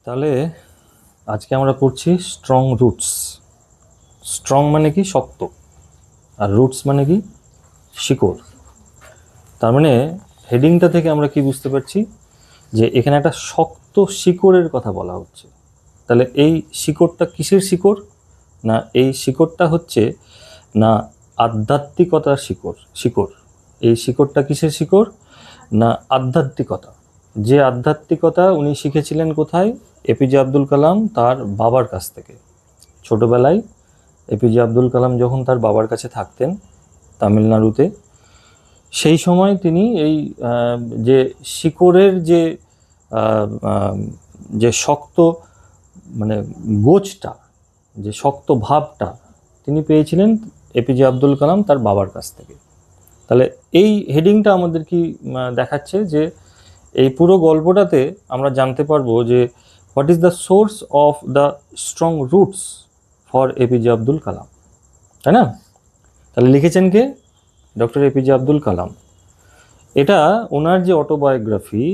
তাহলে আজকে আমরা পড়ছি স্ট্রং রুটস। স্ট্রং মানে কি? শক্ত। আর রুটস মানে কি? শিকড়। তার মানে হেডিংটা থেকে আমরা কি বুঝতে পারছি যে এখানে একটা শক্ত শিকড়ের কথা বলা হচ্ছে। তাহলে এই শিকড়টা কিসের শিকড়? না, এই শিকড়টা হচ্ছে না আধ্যাত্মিকতার শিকড়। এই শিকড়টা কিসের শিকড়? না আধ্যাত্মিকতা। যে আধ্যাত্মিকতা উনি শিখেছিলেন কোথায়? এপিজে আব্দুল কালাম তার বাবার কাছ থেকে। ছোটবেলায় এপিজে আব্দুল কালাম যখন তার বাবার কাছে থাকতেন তামিলনাড়ুতে, সেই সময় তিনি এই যে শিকড়ের যে শক্ত মানে গোছটা, যে শক্ত ভাবটা তিনি পেয়েছিলেন এপিজে আব্দুল কালাম তার বাবার কাছ থেকে। তাহলে এই হেডিংটা আমাদের কি দেখাচ্ছে যে এই পুরো গল্পটাতে আমরা জানতে পারবো যে what is the source of the strong roots for APJ Abdul Kalam, তাই না? তাহলে লিখেছেন কে? ডক্টর এপিজে আব্দুল কালাম। এটা ওনার যে অটোবায়োগ্রাফি,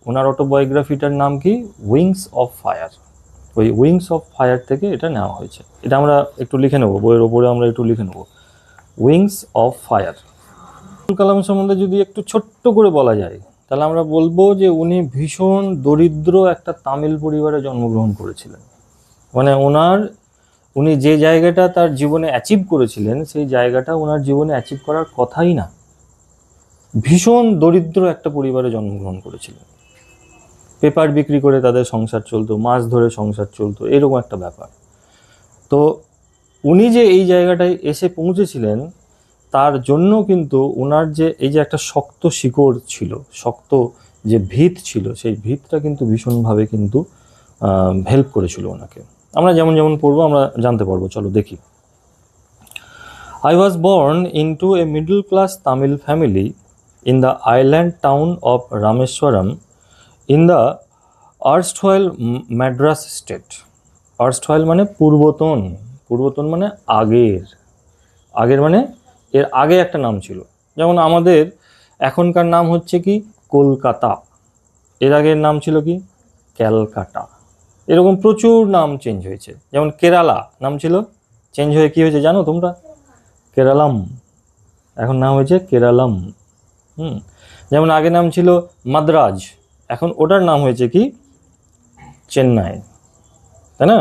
ওনার অটোবায়োগ্রাফিটার নাম কি? Wings of fire. ওই উইংস অফ ফায়ার থেকে এটা নেওয়া হয়েছে। এটা আমরা একটু লিখে নেবো, বইয়ের ওপরে আমরা একটু লিখে নেবো, wings of fire. Abdul Kalam সম্বন্ধে যদি একটু ছোট্ট করে বলা যায় তাহলে আমরা বলবো যে উনি ভীষণ দরিদ্র একটা তামিল পরিবারে জন্মগ্রহণ করেছিলেন। মানে উনি যে জায়গাটা তার জীবনে অ্যাচিভ করেছিলেন সেই জায়গাটা ওনার জীবনে অ্যাচিভ করার কথাই না। ভীষণ দরিদ্র একটা পরিবারে জন্মগ্রহণ করেছিলেন। পেপার বিক্রি করে তাদের সংসার চলতো, মাছ ধরে সংসার চলতো, এরকম একটা ব্যাপার। তো উনি যে এই জায়গাটায় এসে পৌঁছেছিলেন তার জন্য কিন্তু ওনার যে এই যে একটা শক্ত শিকড় ছিল, শক্ত যে ভিত ছিল, সেই ভিতটা কিন্তু ভীষণভাবে কিন্তু হেল্প করেছিল ওনাকে। আমরা যেমন যেমন পড়বো আমরা জানতে পারবো। চলো দেখি। I was born into a middle class Tamil family in the island town of Rameswaram in the erstwhile Madras state. Erstwhile মানে পূর্বতন, পূর্বতন মানে আগের, আগের মানে এর আগে একটা নাম ছিল। যেমন আমাদের এখনকার নাম হচ্ছে কি? কলকাতা। এর আগের নাম ছিল কি? ক্যালকাটা। এরকম প্রচুর নাম চেঞ্জ হয়েছে। যেমন কেরালা নাম ছিল, চেঞ্জ হয়ে কি হয়েছে জানো তোমরা? কেরালাম। এখন নাম হয়েছে কেরালাম। যেমন আগে নাম ছিল মাদ্রাজ, এখন ওটার নাম হয়েছে কি? চেন্নাই, তাই না?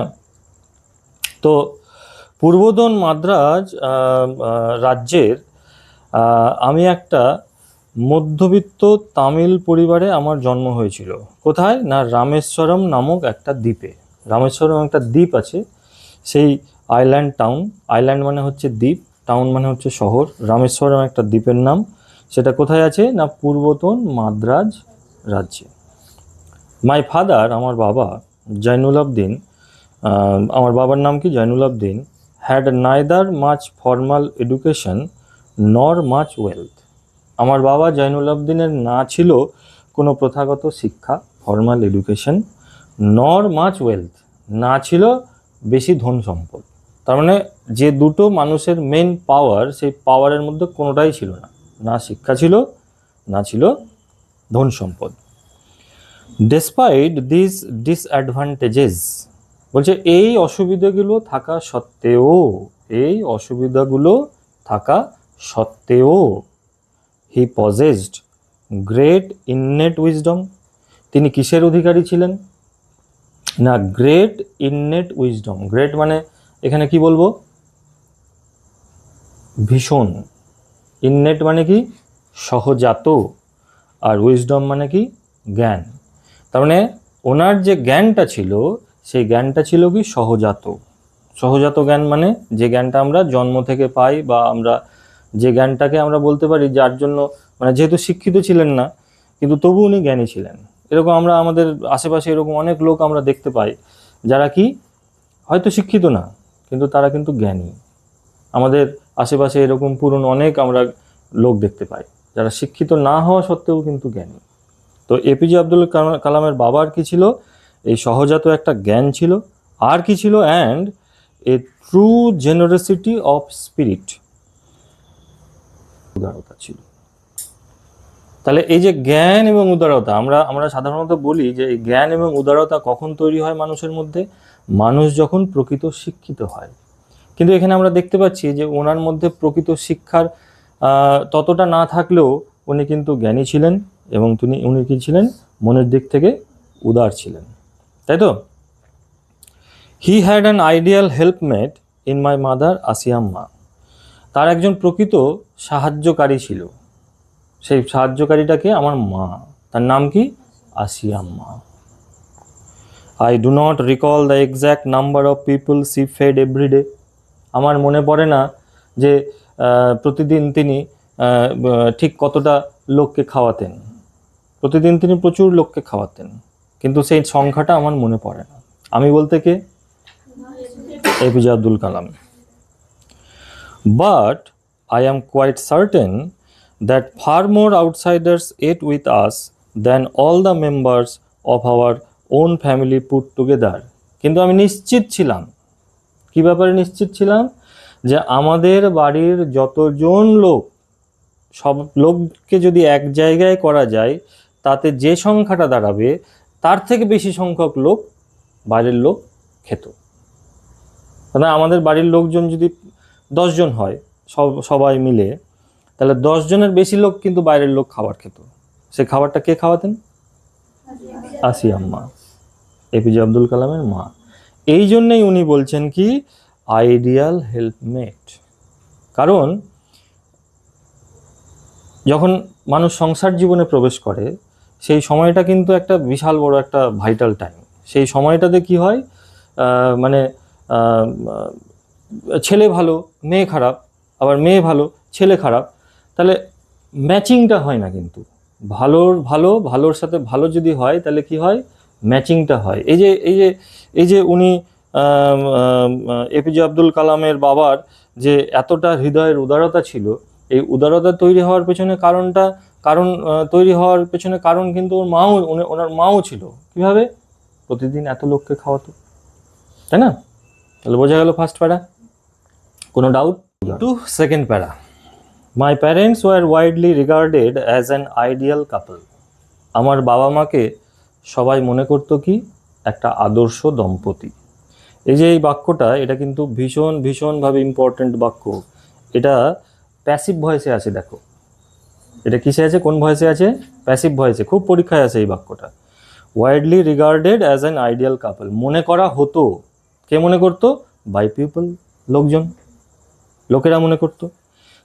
তো পূর্বতন মাদ্রাজ রাজ্যের আমি একটা মধ্যবিত্ত তামিল পরিবারে আমার জন্ম হয়েছিল। কোথায়? না রামেশ্বরম নামক একটা দ্বীপে। রামেশ্বরম একটা দ্বীপ আছে, সেই আইল্যান্ড টাউন। আইল্যান্ড মানে হচ্ছে দ্বীপ, টাউন মানে হচ্ছে শহর। রামেশ্বরম একটা দ্বীপের নাম। সেটা কোথায় আছে? না পূর্বতন মাদ্রাজ রাজ্যে। মাই ফাদার, আমার বাবা, জয়নুল আবদিন, আমার বাবার নাম কি? Zainul Abdin, had neither much formal education nor much wealth. আমার বাবা জয়নুল আবদিনের না ছিল কোনো প্রথাগত শিক্ষা, formal education, nor much wealth, না ছিল বেশি ধন সম্পদ। তার মানে যে দুটো মানুষের মেন পাওয়ার, সেই পাওয়ারের মধ্যে কোনোটাই ছিল না। না শিক্ষা ছিল, না ছিল ধন সম্পদ। ডেসপাইট দিস ডিসঅ্যাডভান্টেজেস, বলছে এই অসুবিধাগুলো থাকা সত্ত্বেও, এই অসুবিধাগুলো থাকা সত্ত্বেও হি পজেসড গ্রেট ইননেট উইজডম। তিনি কিসের অধিকারী ছিলেন? না গ্রেট ইননেট উইজডম। গ্রেট মানে এখানে কি বলবো? ভীষণ। ইননেট মানে কি? সহজাত। আর উইজডম মানে কি? জ্ঞান। তার মানে ওনার যে জ্ঞানটা ছিল সেই জ্ঞানটা ছিল কি? সহজাত। সহজাত জ্ঞান মানে যে জ্ঞানটা আমরা জন্ম থেকে পাই, বা আমরা যে জ্ঞানটাকে আমরা বলতে পারি যার জন্য, মানে যেহেতু শিক্ষিত ছিলেন না কিন্তু তবু উনি জ্ঞানী ছিলেন। এরকম আমরা আমাদের আশেপাশে এরকম অনেক লোক আমরা দেখতে পাই যারা কি হয়তো শিক্ষিত না কিন্তু তারা কিন্তু জ্ঞানী। আমাদের আশেপাশে এরকম পুরনো অনেক আমরা লোক দেখতে পাই যারা শিক্ষিত না হওয়া সত্ত্বেও কিন্তু জ্ঞানী। তো এপিজে আব্দুল কালামের বাবার কি ছিল? এই সহজাত একটা জ্ঞান ছিল। আর কি ছিল? And a true generosity of spirit, উদারতা ছিল। তাহলে এই যে জ্ঞান এবং উদারতা, আমরা আমরা সাধারণত বলি যে এই জ্ঞান এবং উদারতা কখন তৈরি হয় মানুষের মধ্যে? মানুষ যখন প্রকৃত শিক্ষিত হয়। কিন্তু এখানে আমরা দেখতে পাচ্ছি যে ওনার মধ্যে প্রকৃত শিক্ষার ততটা না থাকলেও উনি কিন্তু জ্ঞানী ছিলেন এবং উনি কি ছিলেন? মনের দিক থেকে উদার ছিলেন, তাই তো? He had an ideal helpmate in my mother Ashiamma. তার একজন প্রকৃত সাহায্যকারী ছিল। সেই সাহায্যকারীটাকে আমার মা, তার নাম কি? Ashiamma. I do not recall the exact number of people she fed everyday. আমার মনে পড়ে না যে প্রতিদিন তিনি ঠিক কতটা লোককে খাওয়াতেন। প্রতিদিন তিনি প্রচুর লোককে খাওয়াতেন, কিন্তু সেই সংখ্যাটা আমার মনে পড়ে না। আমি বলতে কে? APJ Abdul Kalam. But I am quite certain that far more outsiders ate with us than all the members of our own family put together. কিন্তু আমি নিশ্চিত ছিলাম, কি ব্যাপারে নিশ্চিত ছিলাম? যে আমাদের বাড়ির যতজন লোক, সব লোককে যদি এক জায়গায় করা যায়, তাতে যে সংখ্যাটা দাঁড়াবে তার থেকে বেশি সংখ্যক লোক বাইরের লোক খেত। মানে আমাদের বাড়ির লোকজন যদি 10 জন হয় সবাই মিলে, তাহলে 10 জনের বেশি লোক কিন্তু বাইরের লোক খাবার খেত। সে খাবারটা কে খাওয়াতেন? আসিয়াম্মা, এপিজে আব্দুল কালামের মা। এই জন্যই উনি বলছেন কি আইডিয়াল হেল্পমেট। কারণ যখন মানুষ সংসার জীবনে প্রবেশ করে, সেই সময়টা কিন্তু একটা বিশাল বড় একটা ভাইটাল টাইম। সেই সময়টাতে কি হয়, মানে ছেলে ভালো মেয়ে খারাপ, আবার মেয়ে ভালো ছেলে খারাপ, তাহলে ম্যাচিংটা হয় না। কিন্তু ভালোর সাথে ভালো যদি হয় তাহলে কি হয়? ম্যাচিংটা হয়। এই যে উনি এপিজে আব্দুল কালামের বাবার যে এতটা হৃদয়ের উদারতা ছিল, এই উদারতা তৈরি হওয়ার পেছনে কারণ কিন্তু ওনার মাও ছিল। কিভাবে? প্রতিদিন এত লোককে খাওয়াতো, তাই না? তাহলে বোঝা গেল ফার্স্ট প্যারা। কোনো doubt? To second para. My parents were widely regarded as an ideal couple. আমার বাবা মাকে সবাই মনে করতো কি? একটা আদর্শ দম্পতি। এই যে এই বাক্যটা, এটা কিন্তু ভীষণভাবে ইম্পর্টেন্ট বাক্য। এটা প্যাসিভ ভয়েসে আছে। দেখো এটা কিসে আছে? কোন ভয়েসে আছে? প্যাসিভ ভয়েসে। খুব পরীক্ষায় আছে এই বাক্যটা। Widely regarded as an ideal কাপল, মনে করা হতো। কে মনে করতো? বাই পিপল, লোকেরা মনে করতো।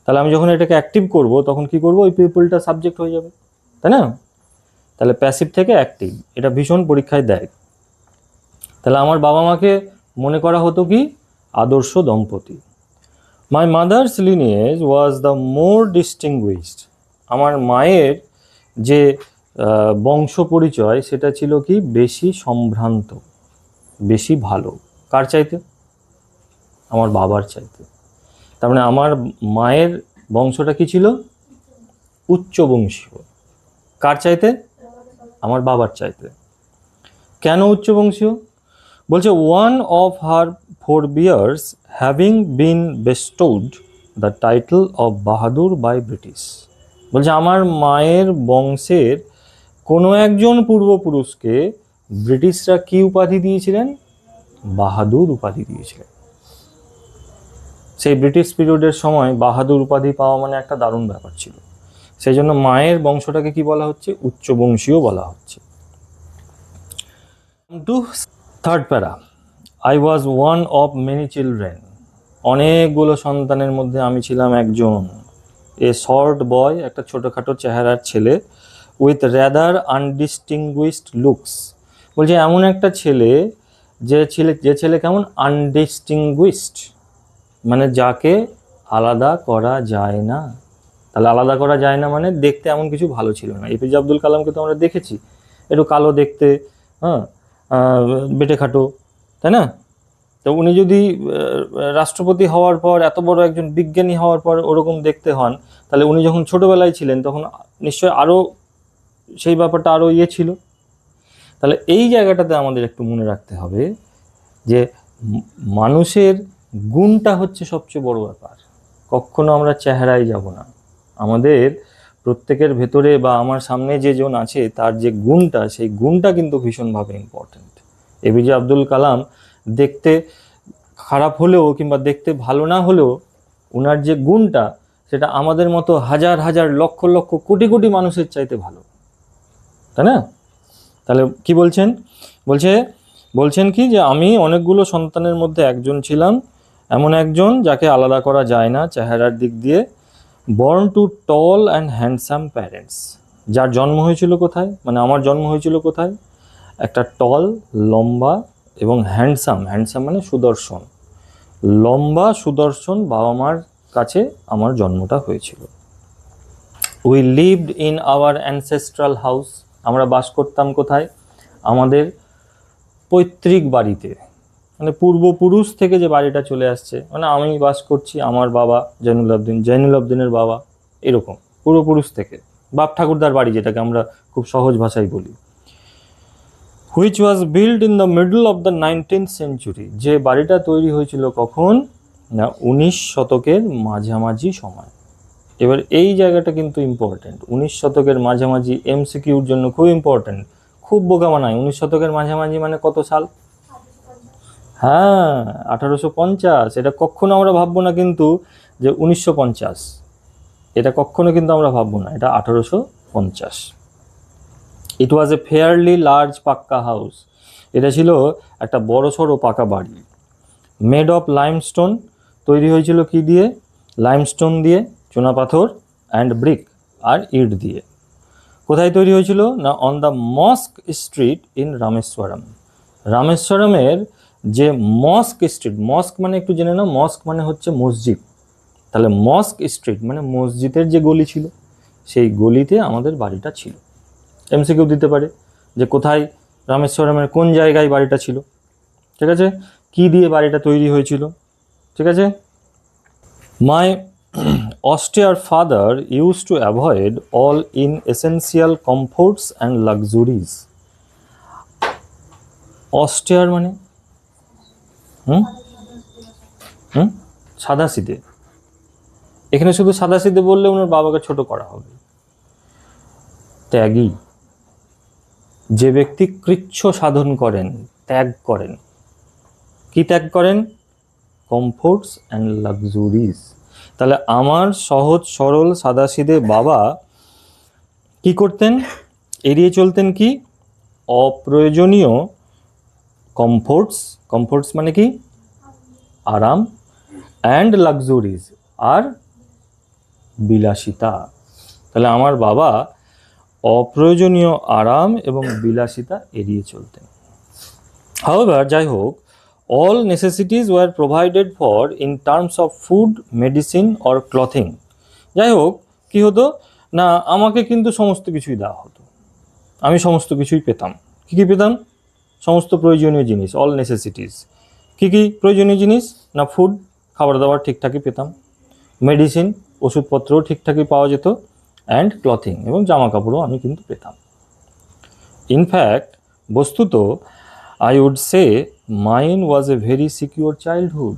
তাহলে আমি যখন এটাকে অ্যাক্টিভ করব, তখন কি করব? ওই পিপলটা সাবজেক্ট হয়ে যাবে, তাই না? তাহলে প্যাসিভ থেকে অ্যাক্টিভ, এটা ভীষণ পরীক্ষায় দেয়। তাহলে আমার বাবা মাকে মনে করা হতো কি? আদর্শ দম্পতি। My mother's lineage was the more distinguished. আমার মায়ের যে বংশ পরিচয়, সেটা ছিল কি? বেশি সম্ভ্রান্ত, বেশি ভালো। কার চাইতে? আমার বাবার চাইতে। তার মানে আমার মায়ের বংশটা কি ছিল? উচ্চ বংশীয়। কার চাইতে? আমার বাবার চাইতে। কেন উচ্চ বংশীয়? বলছে one of her forebears having been bestowed the title of Bahadur by British. বলছে আমার মায়ের বংশের কোনো একজন পূর্বপুরুষকে ব্রিটিশরা কি উপাধি দিয়েছিলেন? বাহাদুর উপাধি দিয়েছিলেন। সেই ব্রিটিশ পিরিয়ডের সময় বাহাদুর উপাধি পাওয়া মানে একটা দারুণ ব্যাপার ছিল। সেই জন্য মায়ের বংশটাকে কি বলা হচ্ছে? উচ্চ বংশীয় বলা হচ্ছে। টু থার্ড প্যারা। I was one of many children. অনেকগুলো সন্তানের মধ্যে আমি ছিলাম একজন। এ শর্ট বয়, একটা ছোটোখাটো চেহারার ছেলে, উইথ র্যাদার আনডিস্টিংগুইশড লুকস। বলছে এমন একটা ছেলে, যে ছেলে কেমন? আনডিস্টিংগুইশড, মানে যাকে আলাদা করা যায় না। তাহলে আলাদা করা যায় না মানে দেখতে এমন কিছু ভালো ছিল না। এপিজে আব্দুল কালামকে তো আমরা দেখেছি, একটু কালো দেখতে, বেটে খাটো, তাই না? তো উনি যদি রাষ্ট্রপতি হওয়ার পর, এত বড় একজন বিজ্ঞানী হওয়ার পর ওরকম দেখতে হন, তাহলে উনি যখন ছোটোবেলায় ছিলেন তখন নিশ্চয় আরও সেই ব্যাপারটা আরও ছিল। তাহলে এই জায়গাটাতে আমাদের একটু মনে রাখতে হবে যে মানুষের গুণটা হচ্ছে সবচেয়ে বড় ব্যাপার। কখনো আমরা চেহারায় যাব না, আমাদের প্রত্যেকের ভেতরে বা আমার সামনে যে জন আছে তার যে গুণটা, সেই গুণটা কিন্তু ভীষণভাবে ইম্পর্ট্যান্ট। এপিজে আব্দুল কালাম দেখতে খারাপ হলেও কিংবা দেখতে ভালো না হলেও ওনার যে গুণটা, সেটা আমাদের মতো হাজার হাজার লক্ষ লক্ষ কোটি কোটি মানুষের চাইতে ভালো, তাই না? তাহলে কি বলছেন? বলছেন কি যে আমি অনেকগুলো সন্তানের মধ্যে একজন ছিলাম, এমন একজন যাকে আলাদা করা যায় না চেহারার দিক দিয়ে, born to tall and handsome parents. যার জন্ম হয়েছিল কোথায়, মানে আমার জন্ম হয়েছিল কোথায়? একটা টল, লম্বা এবং হ্যান্ডসাম মানে সুদর্শন, লম্বা সুদর্শন বাবা মার কাছে আমার জন্মটা হয়েছিল। We lived in our ancestral house. আমরা বাস করতাম কোথায়? আমাদের পৈতৃক বাড়িতে, মানে পূর্বপুরুষ থেকে যে বাড়িটা চলে আসছে, মানে আমি বাস করছি, আমার বাবা জৈনুল আবদিনের বাবা, এরকম পূর্বপুরুষ থেকে বাপ ঠাকুরদার বাড়ি, যেটাকে আমরা খুব সহজ ভাষায় বলি। Which was build in the middle of the 19th century. যে বাড়িটা তৈরি হয়েছিল কখন না 19 শতকের মাঝামাঝি সময়। এবার এই জায়গাটা কিন্তু ইম্পর্টেন্ট, 19 শতকের মাঝামাঝি এমসিকিউর জন্য খুব ইম্পর্টেন্ট, খুব বোকা বানায়। 19 শতকের মাঝামাঝি মানে কত সাল? হ্যাঁ, 1850। এটা কখনো আমরা ভাববো না কিন্তু যে 1950, এটা কখনো কিন্তু আমরা ভাববো না, এটা 1850। ইট ওয়াজ এ ফেয়ারলি লার্জ পাক্কা হাউস। এটা ছিল একটা বড় সড়ো পাকা বাড়ি। মেড অফ লাইমস্টোন, তৈরি হয়েছিল কি দিয়ে? লাইমস্টোন দিয়ে, চুনাপাথর, অ্যান্ড ব্রিক আর ইট দিয়ে। কোথায় তৈরি হয়েছিল না? On the mosque street in Rameswaram. রামেশ্বরমের যে মস্ক স্ট্রিট, মস্ক মানে একটু জেনে নাও, মস্ক মানে হচ্ছে মসজিদ। তাহলে মস্ক স্ট্রিট মানে মসজিদের যে গলি ছিল, সেই গলিতে আমাদের বাড়িটা ছিল। এমসিকিউ দিতে পারে যে কোথায় রামেশ্বরমের কোন জায়গায় বাড়িটা ছিল, ঠিক আছে? কি দিয়ে বাড়িটা তৈরি হয়েছিল, ঠিক আছে? মাই austere father used to avoid all inessential comforts and luxuries. austere মানে সাদাসিধে। এখানে শুধু সাদাসিধে বললে ওনার বাবাকে ছোট করা হবে। ত্যাগী, যে ব্যক্তি কৃচ্ছ সাধন করেন, ত্যাগ করেন। কি ত্যাগ করেন? Comforts and লাক্সুরিজ। তাহলে আমার সহজ সরল সাদাসিধে বাবা কি করতেন? এড়িয়ে চলতেন কি? অপ্রয়োজনীয় কমফোর্টস মানে কি? আরাম, অ্যান্ড লাক্সুরিজ আর বিলাসিতা। তাহলে আমার বাবা অপ্রয়োজনীয় আরাম এবং বিলাসিতা এড়িয়ে চলতেন। হাউএভার, যাই হোক, all necessities were provided for in terms of food, medicine or clothing. যাই হোক, কি হতো না আমাকে কিন্তু সমস্ত কিছুই দেওয়া হতো, আমি সমস্ত কিছুই পেতাম। কী পেতাম? সমস্ত প্রয়োজনীয় জিনিস, অল নেসেসিটিস। কী প্রয়োজনীয় জিনিস না? ফুড, খাবার দাবার ঠিকঠাকই পেতাম, মেডিসিন, ওষুধপত্রও ঠিকঠাকই পাওয়া যেত, অ্যান্ড ক্লথিং, এবং জামা কাপড়ও আমি কিন্তু পেতাম। ইনফ্যাক্ট, বস্তুত I would say mine was a very secure childhood.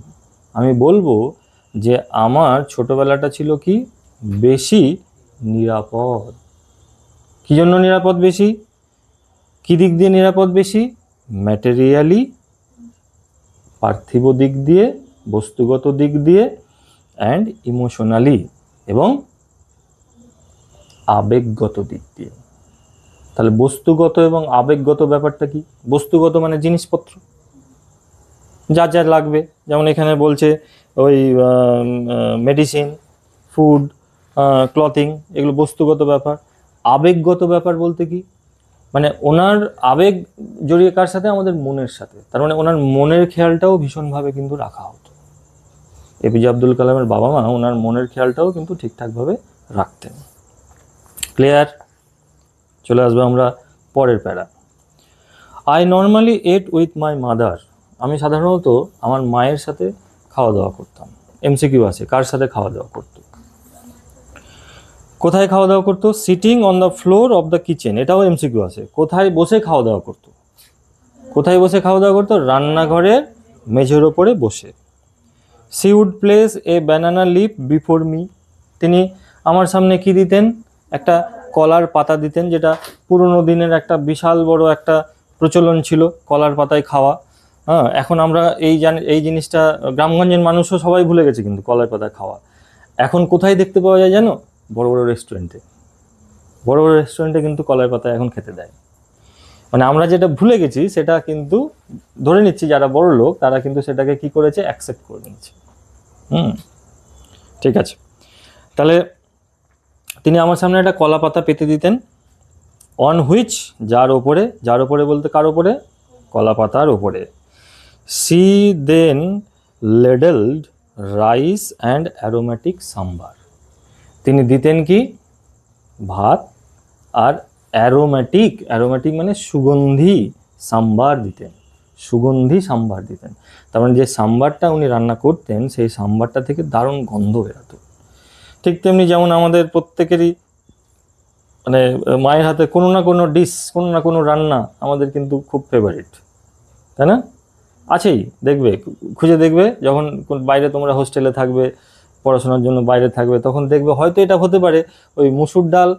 আমি বলবো যে আমার ছোটবেলাটা ছিল কি? বেশি নিরাপদ। কী জন্য নিরাপদ বেশি? কী দিক দিয়ে নিরাপদ বেশি? ম্যাটেরিয়ালি, পার্থিব দিক দিয়ে, বস্তুগত দিক দিয়ে, অ্যান্ড ইমোশনালি, এবং আবেগগত দিক দিয়ে। তাহলে বস্তুগত এবং আবেগগত ব্যাপারটা কি? বস্তুগত মানে জিনিসপত্র যার যার লাগবে, যেমন এখানে বলছে ওই মেডিসিন, ফুড, ক্লথিং, এগুলো বস্তুগত ব্যাপার। আবেগগত ব্যাপার বলতে কি? মানে ওনার আবেগ জড়িয়ে কার সাথে? আমাদের মনের সাথে। তার মানে ওনার মনের খেয়ালটাও ভীষণভাবে কিন্তু রাখা হতো। এপিজে আব্দুল কালামের বাবা মা ওনার মনের খেয়ালটাও কিন্তু ঠিকঠাকভাবে রাখতেন। ক্লিয়ার? চলে আসবে আমরা পরের প্যারা। I normally at with my mother. আমি সাধারণত আমার মায়ের সাথে খাওয়া দাওয়া করতাম। এমসিকিউ আছে, কার সাথে খাওয়া দাওয়া করতো? কোথায় খাওয়া দাওয়া করতো? Sitting on the floor of the kitchen. এটাও এমসিকিউ আছে। কোথায় বসে খাওয়া দাওয়া করতো? কোথায় বসে খাওয়া দাওয়া করতো? রান্নাঘরের মেঝের ওপরে বসে। She would place a banana leaf before me. তিনি আমার সামনে কি দিতেন? একটা কলার পাতা দিতেন, যেটা পুরোনো দিনের একটা বিশাল বড় একটা প্রচলন ছিল কলার পাতায় খাওয়া। হ্যাঁ, এখন আমরা এই জিনিসটা গ্রামগঞ্জের মানুষও সবাই ভুলে গেছে কিন্তু কলার পাতায় খাওয়া। এখন কোথায় দেখতে পাওয়া যায় জানো? বড় বড় রেস্টুরেন্টে। বড় বড় রেস্টুরেন্টে কিন্তু কলার পাতায় এখন খেতে দেয়। মানে আমরা যেটা ভুলে গেছি সেটা কিন্তু ধরে নিচ্ছি যারা বড় লোক তারা কিন্তু সেটাকে কি করেছে, অ্যাকসেপ্ট করে নিয়েছে। ঠিক আছে, তাহলে তিনি আমার সামনে একটা কলা পাতা পেতে দিতেন, অন হুইচ, যার ওপরে বলতে কার ওপরে? কলা পাতার ওপরে। She then ladled rice and aromatic sambar, তিনি দিতেন কি? ভাত আর অ্যারোমেটিক মানে সুগন্ধি সাম্বার দিতেন, সুগন্ধি সাম্বার দিতেন। তার মানে যে সাম্বারটা উনি রান্না করতেন সেই সাম্বারটা থেকে দারুণ গন্ধ বেরোতো। ঠিক তেমনি যেমন আমাদের প্রত্যেকেরই মানে মায়ের হাতে কোনো না কোনো ডিশ, কোনো না কোনো রান্না আমাদের কিন্তু খুব ফেভারিট, তাই না? আছেই, দেখবে, খুঁজে দেখবে, যখন বাইরে তোমরা হোস্টেলে থাকবে, পড়াশোনার জন্য বাইরে থাকবে, তখন দেখবে হয়তো এটা হতে পারে ওই মুসুর ডাল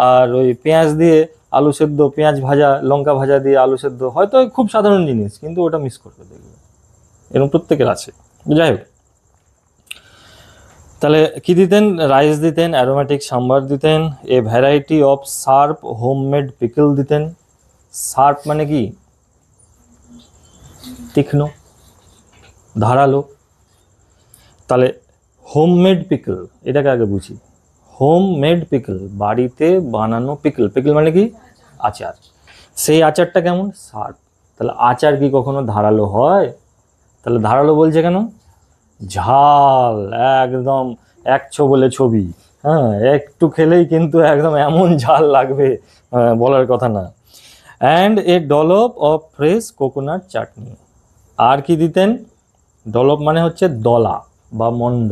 আর ওই পেঁয়াজ দিয়ে আলু সেদ্ধ, পেঁয়াজ ভাজা, লঙ্কা ভাজা দিয়ে আলু সেদ্ধ, হয়তো খুব সাধারণ জিনিস, কিন্তু ওটা মিস করবে, দেখবে এরকম প্রত্যেকের আছে। যাই হোক, তাহলে কি দিতেন? রাইস দিতেন, অ্যারোমেটিক সাম্বার দিতেন, a variety of sharp homemade pickle দিতেন। শার্প মানে কি? তীক্ষ্ণ, ধারালো। তাহলে হোমমেড পিকল, এটাকে আগে বুঝি। হোমমেড পিকল, বাড়িতে বানানো পিকল। পিকল মানে কি? আচার। সেই আচারটা কেমন? শার্প। তাহলে আচার কি কখনো ধারালো হয়? তাহলে ধারালো বলছে কেন? ঝাল, একদম একছো বলে ছবি। হ্যাঁ, একটু খেলেই কিন্তু একদম এমন ঝাল লাগবে, বলার কথা না। And a dollop of fresh coconut chutney. আর কি দিতেন? ডলপ মানে হচ্ছে দলা বা মণ্ড,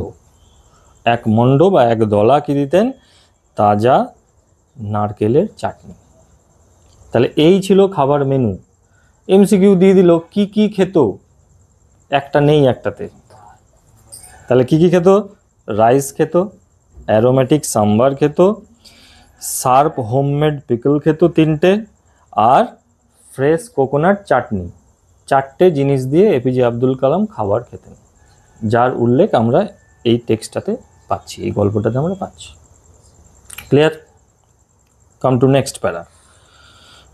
এক মণ্ড বা এক দলা কি দিতেন? তাজা নারকেলের চাটনি। তাহলে এই ছিল খাবার মেনু। এমসিকিউ দিয়ে দিল কি কি খেত, একটা নেই একটাতে। তাহলে কি কি খেত? রাইস খেত, অ্যারোমেটিক সাম্বার খেত, শার্প হোমমেড পিকল খেত 3টে, আর ফ্রেশ কোকোনাট চাটনি। 4টে জিনিস দিয়ে এপিজে আব্দুল কালাম খাবার খেতেন, যার উল্লেখ আমরা এই টেক্সটটাতে পাচ্ছি, এই গল্পটাতে আমরা পাচ্ছি। Clear? Come to next para.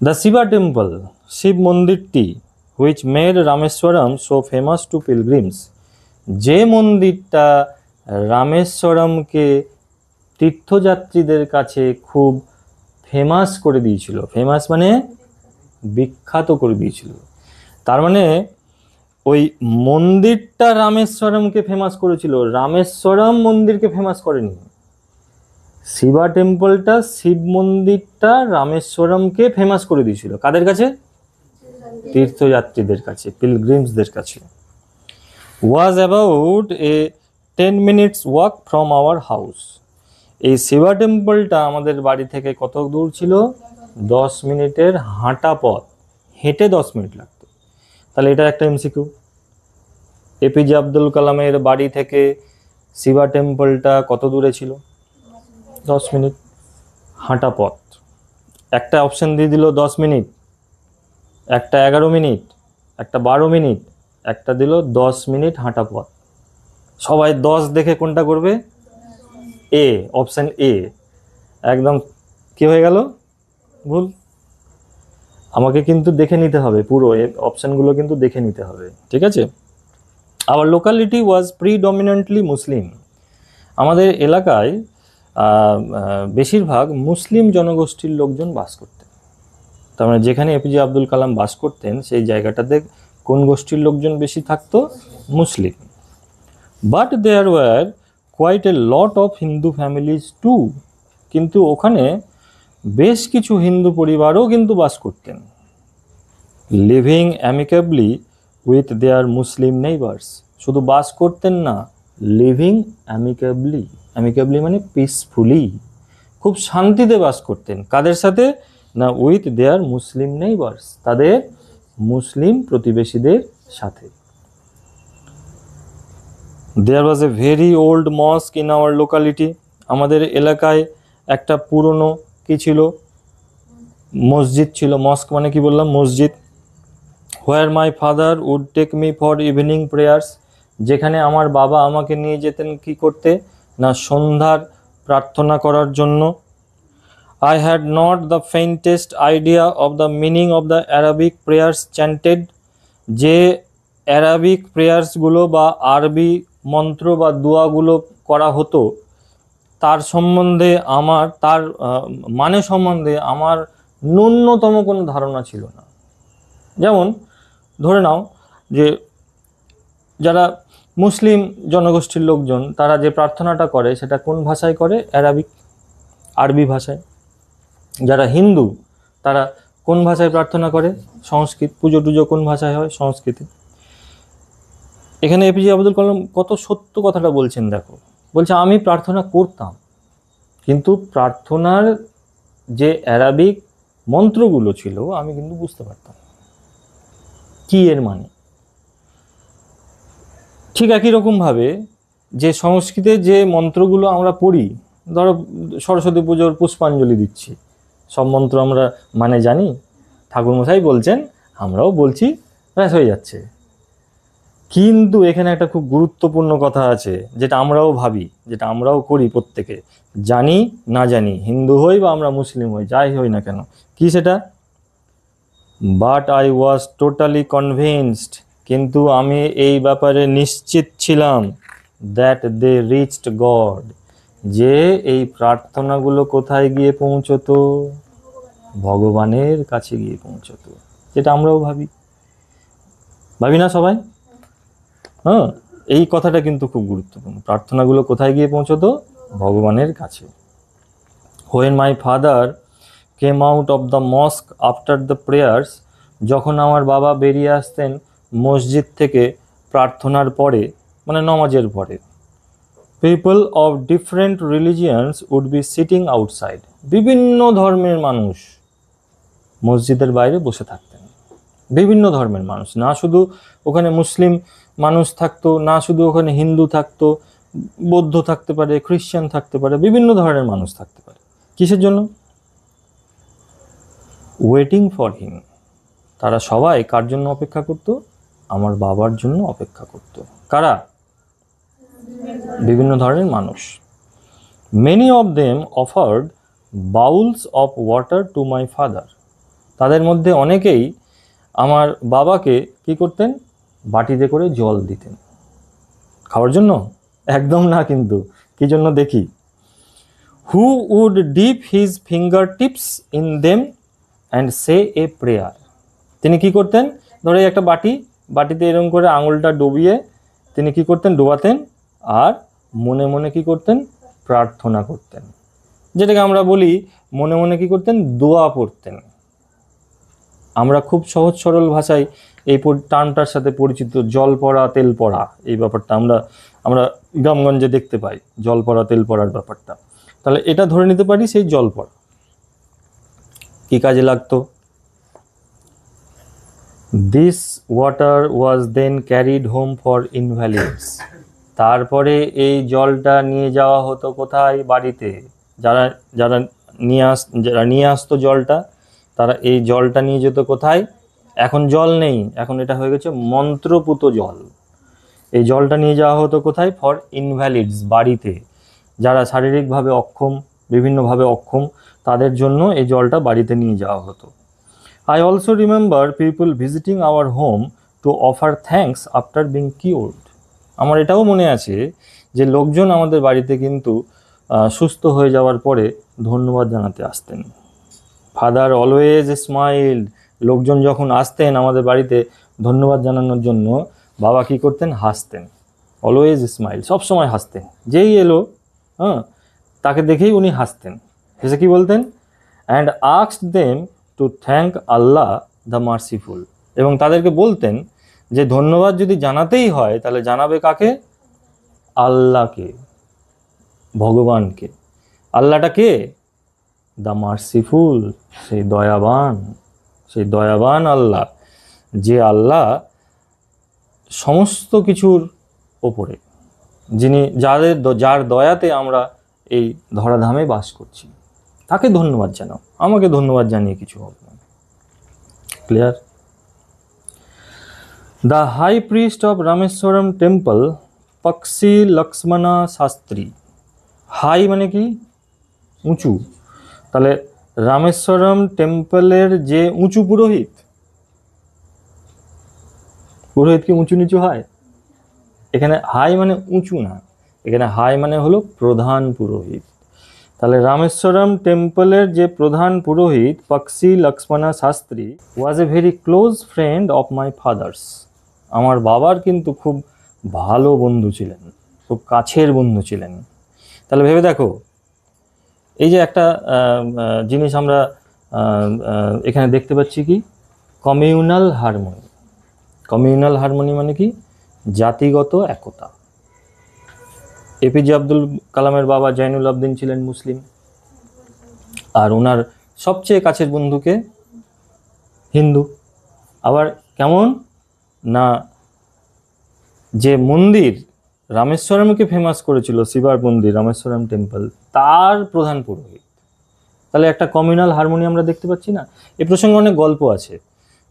The Shiva temple, Shiv মন্দিরটি, which made Rameswaram so famous to pilgrims, যে মন্দিরটা রামেশ্বরমকে তীর্থযাত্রীদের কাছে খুব ফেমাস করে দিয়েছিল। ফেমাস মানে বিখ্যাত করে দিয়েছিল। তার মানে ওই মন্দিরটা রামেশ্বরমকে ফেমাস করেছিল, রামেশ্বরম মন্দিরকে ফেমাস করেনি। শিবা টেম্পলটা, শিব মন্দিরটা রামেশ্বরমকে ফেমাস করে দিয়েছিল। কাদের কাছে? তীর্থযাত্রীদের কাছে, পিলগ্রিমসদের কাছে। Was about a 10 minutes walk from our house. এই শিবা টেম্পলটা আমাদের বাড়ি থেকে কত দূর ছিল? 10 মিনিটের হাঁটা পথ, হেঁটে 10 মিনিট লাগতো। তাহলে এটা একটা এমসিকিউ। এপিজে আব্দুল কালামের বাড়ি থেকে শিবা টেম্পলটা কত দূরে ছিল? 10 মিনিট হাঁটা পথ। একটা অপশন দিয়ে দিল 10 মিনিট, একটা 11 মিনিট, একটা 12 মিনিট, একটা দিল 10 মিনিট হাঁটা পথ। সবাই 10 দেখে কোনটা করবে? এ, অপশন এ। একদম কি হয়ে গেল? ভুল। আমাকে কিন্তু দেখে নিতে হবে, পুরো অপশনগুলো কিন্তু দেখে নিতে হবে, ঠিক আছে? আওয়ার লোকালিটি ওয়াজ প্রিডমিনেন্টলি মুসলিম। আমাদের এলাকায় বেশিরভাগ মুসলিম জনগোষ্ঠীর লোকজন বাস করতেন। তার মানে যেখানে এপিজে আব্দুল কালাম বাস করতেন সেই জায়গাটাতে কোন গোষ্ঠীর লোকজন বেশি থাকতো? মুসলিম। But there were quite a lot of Hindu families too, কিন্তু ওখানে বেশ কিছু হিন্দু পরিবারও কিন্তু বাস করতেন। Living amicably with their Muslim neighbours, শুধু বাস করতেন না, লিভিং অ্যামিকেবলি, অ্যামিকেবলি মানে পিসফুলি, খুব শান্তিতে বাস করতেন। কাদের সাথে? না, উইথ দেয়ার মুসলিম নেইবার্স, তাদের মুসলিম প্রতিবেশীদের সাথে। There was a very old mosque in our locality, আমাদের এলাকায় একটা পুরনো কি ছিল, মসজিদ ছিল। মস্ক মানে কি বললাম, মসজিদ। Where my father would take me for evening prayers, যেখানে আমার বাবা আমাকে নিয়ে যেতেন কি করতে না, সন্ধ্যার প্রার্থনা করার জন্য। I had not the faintest idea of the meaning of the Arabic prayers chanted, যে অ্যারাবিক প্রেয়ার্সগুলো বা আরবি মন্ত্র বা দোয়াগুলো করা হতো তার সম্বন্ধে আমার, তার মানে সম্বন্ধে আমার ন্যূনতম কোনো ধারণা ছিল না। যেমন ধরে নাও যে যারা মুসলিম জনগোষ্ঠীর লোকজন তারা যে প্রার্থনাটা করে সেটা কোন ভাষায় করে, অ্যারাবিক, আরবি ভাষায়। যারা হিন্দু তারা কোন ভাষায় প্রার্থনা করে, সংস্কৃত। পুজো টুজো কোন ভাষায় হয়, সংস্কৃতে। এখানে এপিজে আব্দুল কালাম কত সত্য কথাটা বলছেন দেখো, বলছে আমি প্রার্থনা করতাম কিন্তু প্রার্থনার যে অ্যারাবিক মন্ত্রগুলো ছিল আমি কিন্তু বুঝতে পারতাম কি এর মানে। ঠিক একই রকমভাবে যে সংস্কৃতে যে মন্ত্রগুলো আমরা পড়ি, ধরো সরস্বতী পুজোর পুষ্পাঞ্জলি দিচ্ছি, সব মন্ত্র আমরা মানে জানি, ঠাকুরমশাই বলছেন, আমরাও বলছি, ব্যাস হয়ে যাচ্ছে। কিন্তু এখানে একটা খুব গুরুত্বপূর্ণ কথা আছে যেটা আমরাও ভাবি, যেটা আমরাও করি প্রত্যেকে, জানি না জানি, হিন্দু হই বা আমরা মুসলিম হই, যাই হই না কেন। কি সেটা? But I was totally convinced, কিন্তু আমি এই ব্যাপারে নিশ্চিত ছিলাম, দ্যাট দে রিচড গড, যে এই প্রার্থনাগুলো কোথায় গিয়ে পৌঁছতো, ভগবানের কাছে গিয়ে পৌঁছতো। যেটা আমরাও ভাবি, ভাবি না সবাই? হ্যাঁ, এই কথাটা কিন্তু খুব গুরুত্বপূর্ণ। প্রার্থনাগুলো কোথায় গিয়ে পৌঁছতো, ভগবানের কাছে। When my father came out of the mosque after the prayers, যখন আমার বাবা বেরিয়ে আসতেন মসজিদ থেকে প্রার্থনার পরে, মানে নমাজের পরে, people of different religions would be sitting outside, বিভিন্ন ধর্মের মানুষ মসজিদের বাইরে বসে থাকতেন। বিভিন্ন ধর্মের মানুষ, না শুধু ওখানে মুসলিম মানুষ থাকতো, না শুধু ওখানে হিন্দু থাকতো, বৌদ্ধ থাকতে পারে, খ্রিস্টান থাকতে পারে, বিভিন্ন ধরনের মানুষ থাকতে পারে। কিসের জন্য? ওয়েটিং ফর হিম, তারা সবাই কার জন্য অপেক্ষা করত? আমার বাবার জন্য অপেক্ষা করত। কারা? বিভিন্ন ধরনের মানুষ। Many of them offered bowels of water to my father, তাদের মধ্যে অনেকেই আমার বাবাকে কি করতেন, বাটিতে করে জল দিতেন। খাওয়ার জন্য? একদম না, কিন্তু কি জন্য দেখি। Who would dip his finger tips in them and say a prayer, তিনি কি করতেন, ধরে একটা বাটিতে এরকম করে আঙুলটা ডুবিয়ে তিনি কি করতেন, ডোবাতেন, আর মনে মনে কি করতেন, প্রার্থনা করতেন। যেটাকে আমরা বলি মনে মনে কি করতেন, দোয়া পড়তেন। আমরা খুব সহজ সরল ভাষায় এই টার্মটার সাথে পরিচিত, জল পড়া তেল পড়া, এই ব্যাপারটা আমরা গ্রামগঞ্জে দেখতে পাই, জল পড়া তেল পড়ার ব্যাপারটা। তাহলে এটা ধরে নিতে পারি সেই জল পড়া কি কাজে লাগতো। This water was then carried home for invalids, তারপরে এই জলটা নিয়ে যাওয়া হতো কোথায়, বাড়িতে। যারা যারা নিয়ে আসতো জলটা, তারা এই জলটা নিয়ে যেত কোথায়, এখন জল নেই, এখন এটা হয়ে গেছে মন্ত্রপুত জল। এই জলটা নিয়ে যাওয়া হতো কোথায়, ফর ইনভ্যালিডস, বাড়িতে। যারা শারীরিকভাবে অক্ষম, বিভিন্নভাবে অক্ষম, তাদের জন্য এই জলটা বাড়িতে নিয়ে যাওয়া হতো। I also remember people visiting our home to offer thanks after being cured. আমার এটাও মনে আছে যে লোকজন আমাদের বাড়িতে কিন্তু সুস্থ হয়ে যাওয়ার পরে ধন্যবাদ জানাতে আসতেন। ফাদার অলওয়েজ স্মাইল্ড, লোকজন যখন আসতেন আমাদের বাড়িতে ধন্যবাদ জানানোর জন্য, বাবা কি করতেন, হাসতেন। অলওয়েজ স্মাইল, সবসময় হাসতেন। যেই এলো তাকে দেখেই উনি হাসতেন। হেসে কি বলতেন, and asked them to thank Allah the merciful, এবং তাদেরকে বলতেন যে ধন্যবাদ যদি জানাতেই হয় তাহলে জানাবে কাকে, আল্লাহকে, ভগবানকে। আল্লাহটা কে, দ্য মার্সিফুল, সেই দয়াবান আল্লাহ, যে আল্লাহ সমস্ত কিছুর ওপরে, যার দয়াতে আমরা এই ধরাধামে বাস করছি। তাকে ধন্যবাদ জানাও, আমাকে ধন্যবাদ জানিয়ে কিছু হবে না। Clear? The high priest of Rameswaram temple Pakshi Lakshmana Shastri. High মানে কি? উঁচু। তাহলে রামেশ্বরম টেম্পলের যে উঁচু পুরোহিত, পুরোহিত কি উঁচু নিচু হয়? এখানে হাই মানে উঁচু না, এখানে হাই মানে হলো প্রধান পুরোহিত। তাহলে রামেশ্বরম টেম্পলের যে প্রধান পুরোহিত Pakshi Lakshmana Shastri was a very close friend of my father's. আমার বাবার কিন্তু খুব ভালো বন্ধু ছিলেন, খুব কাছের বন্ধু ছিলেন। তাহলে ভেবে দেখো, এই যে একটা জিনিস আমরা এখানে দেখতে পাচ্ছি কি, কমিউনাল হারমোনি। কমিউনাল হারমোনি মানে কি? জাতিগত একতা। এপিজে আব্দুল কালামের বাবা জয়নুল আবদিন ছিলেন মুসলিম, আর ওনার সবচেয়ে কাছের বন্ধুকে হিন্দু। আবার কেমন না, যে মন্দির রামেশ্বরমকে ফেমাস করেছিল, শিবার মন্দির রামেশ্বরম টেম্পল, তার প্রধান পুরোহিত। তাহলে একটা কমিউনাল হারমোনি আমরা দেখতে পাচ্ছি না? এ প্রসঙ্গে অনেক গল্প আছে।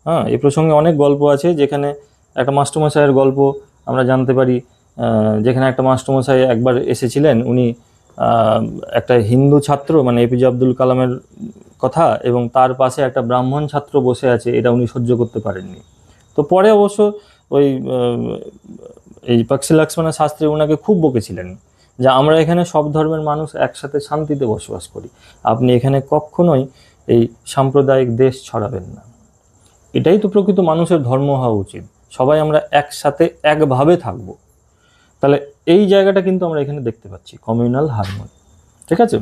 হ্যাঁ, এ প্রসঙ্গে অনেক গল্প আছে, যেখানে একটা মাস্টারমশাইয়ের গল্প আমরা জানতে পারি, যেখানে একটা মাস্টারমশাই একবার এসেছিলেন। উনি একটা হিন্দু ছাত্র, মানে এপিজে আব্দুল কালামের কথা, এবং তার পাশে একটা ব্রাহ্মণ ছাত্র বসে আছে, এটা উনি সহ্য করতে পারেননি। তো পরে অবশ্য ওই এই পক্ষী লক্ষ্মণা শাস্ত্রী ওনাকে খুব বকেছিলেন যে আমরা এখানে সব ধর্মের মানুষ একসাথে শান্তিতে বসবাস করি, আপনি এখানে কখনোই এই সাম্প্রদায়িক দেশ ছড়াবেন না। এটাই তো প্রকৃত মানুষের ধর্ম হওয়া উচিত, সবাই আমরা একসাথে একভাবে থাকবো। তাহলে এই জায়গাটা কিন্তু আমরা এখানে দেখতে পাচ্ছি, কমিউনাল হারমোনি। ঠিক আছে?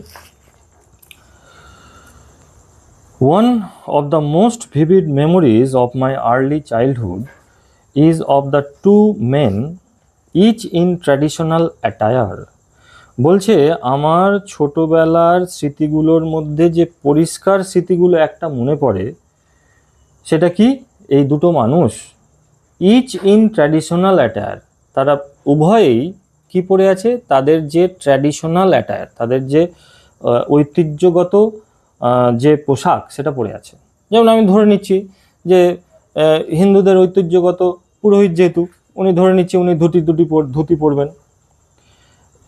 One of the most vivid memories of my early childhood is of the two men, each in traditional attire. বলছে আমার ছোটবেলার স্মৃতিগুলোর মধ্যে যে পরিষ্কার স্মৃতিগুলো একটা মনে পড়ে, সেটা কি? এই দুটো মানুষ, ইচ ইন ট্র্যাডিশনাল অ্যাটায়ার, তারা উভয়েই কি পরে আছে? তাদের যে ট্র্যাডিশনাল অ্যাটায়ার, তাদের যে ঐতিহ্যগত যে পোশাক, সেটা পরে আছে। যেমন আমি ধরে নিচ্ছি যে হিন্দুদের ঐতিহ্যগত পুরোহিত যেহেতু, উনি ধরে নিচ্ছি উনি ধুতি পরবেন।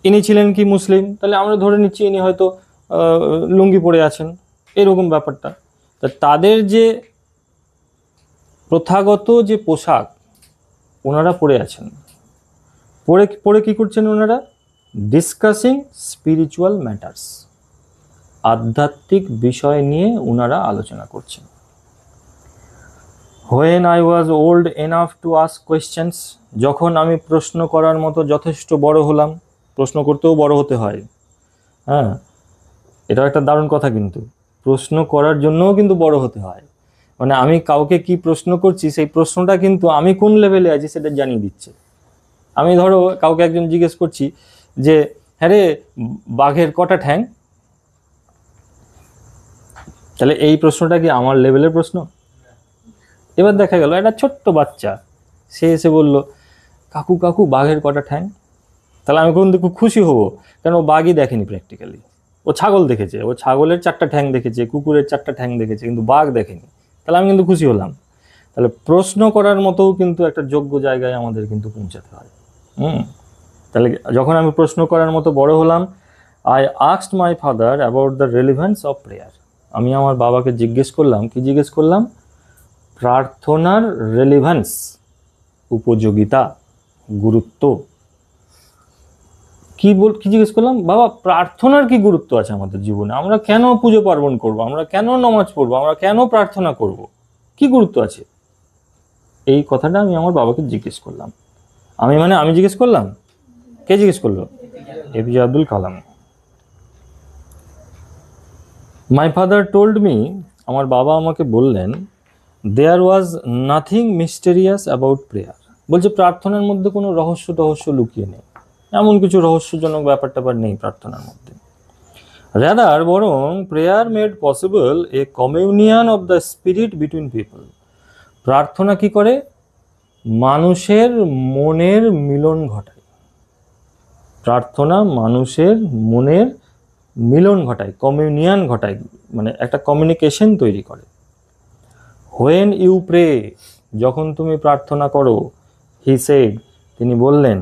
ইনি ছিলেন কি মুসলিম, তাহলে আমরা ধরে নিচ্ছি ইনি হয়তো লুঙ্গি পরে আছেন, এরকম ব্যাপারটা। তা তাদের যে প্রথাগত যে পোশাক ওনারা পরে আছেন, পরে কি করছেন ওনারা? ডিসকাসিং স্পিরিচুয়াল ম্যাটার্স, আধ্যাত্মিক বিষয় নিয়ে ওনারা আলোচনা করছেন। When I was old enough to ask questions, যখন আমি প্রশ্ন করার মতো যথেষ্ট বড় হলাম, প্রশ্ন করতেও বড় হতে হয়। হ্যাঁ, এটা একটা দারুণ কথা, কিন্তু প্রশ্ন করার জন্যও কিন্তু বড় হতে হয়। মানে আমি কাউকে কি প্রশ্ন করছি, সেই প্রশ্নটা কিন্তু আমি কোন লেভেলে আছি সেটা জানিয়ে দিচ্ছে। আমি ধরো কাউকে একজন জিজ্ঞেস করছি যে হ্যাঁ রে, বাঘের কটা ঠ্যাং? তাহলে এই প্রশ্নটা কি আমার লেভেলের প্রশ্ন? এবার দেখা গেল একটা ছোট্ট বাচ্চা, সে এসে বলল কাকু কাকু বাঘের কটা ঠ্যাং? তাহলে আমি কিন্তু খুব খুশি হব, কারণ ও বাঘই দেখেনি প্র্যাকটিক্যালি। ও ছাগল দেখেছে, ও ছাগলের 4টা ঠ্যাং দেখেছে, কুকুরের 4টা ঠ্যাং দেখেছে, কিন্তু বাঘ দেখেনি। তাহলে আমি কিন্তু খুশি হলাম। তাহলে প্রশ্ন করার মতোও কিন্তু একটা যোগ্য জায়গায় আমাদের কিন্তু পৌঁছাতে হয়। তাহলে যখন আমি প্রশ্ন করার মতো বড় হলাম, I asked my father about the relevance of prayer. আমি আমার বাবাকে জিজ্ঞেস করলাম, কি জিজ্ঞেস করলাম? প্রার্থনার রেলিভেন্স, উপযোগিতা, গুরুত্ব। কি জিজ্ঞেস করলাম? বাবা, প্রার্থনার কি গুরুত্ব আছে আমাদের জীবনে? আমরা কেন পুজো পার্বণ করব? আমরা কেন নামাজ পড়বো? আমরা কেন প্রার্থনা করব? কি গুরুত্ব আছে? এই কথাটা আমি আমার বাবাকে জিজ্ঞেস করলাম। আমি জিজ্ঞেস করলাম, কে জিজ্ঞেস করলো? APJ Abdul Kalam. My father told me, আমার বাবা আমাকে বললেন, there was nothing mysterious about prayer. বলছে প্রার্থনার মধ্যে কোনো রহস্য লুকিয়ে নেই, এমন কিছু রহস্যজনক ব্যাপারটা নেই প্রার্থনার মধ্যে। রাদার বরং prayer made possible A communion of the spirit between people. প্রার্থনা কি করে? মানুষের মনের মিলন ঘটায়। প্রার্থনা মানুষের মনের মিলন ঘটায়, কমিউনিয়ন ঘটায়, মানে একটা কমিউনিকেশন তৈরি করে। হোয়েন ইউ প্রে, যখন তুমি প্রার্থনা করো, হি সেড, তিনি বললেন,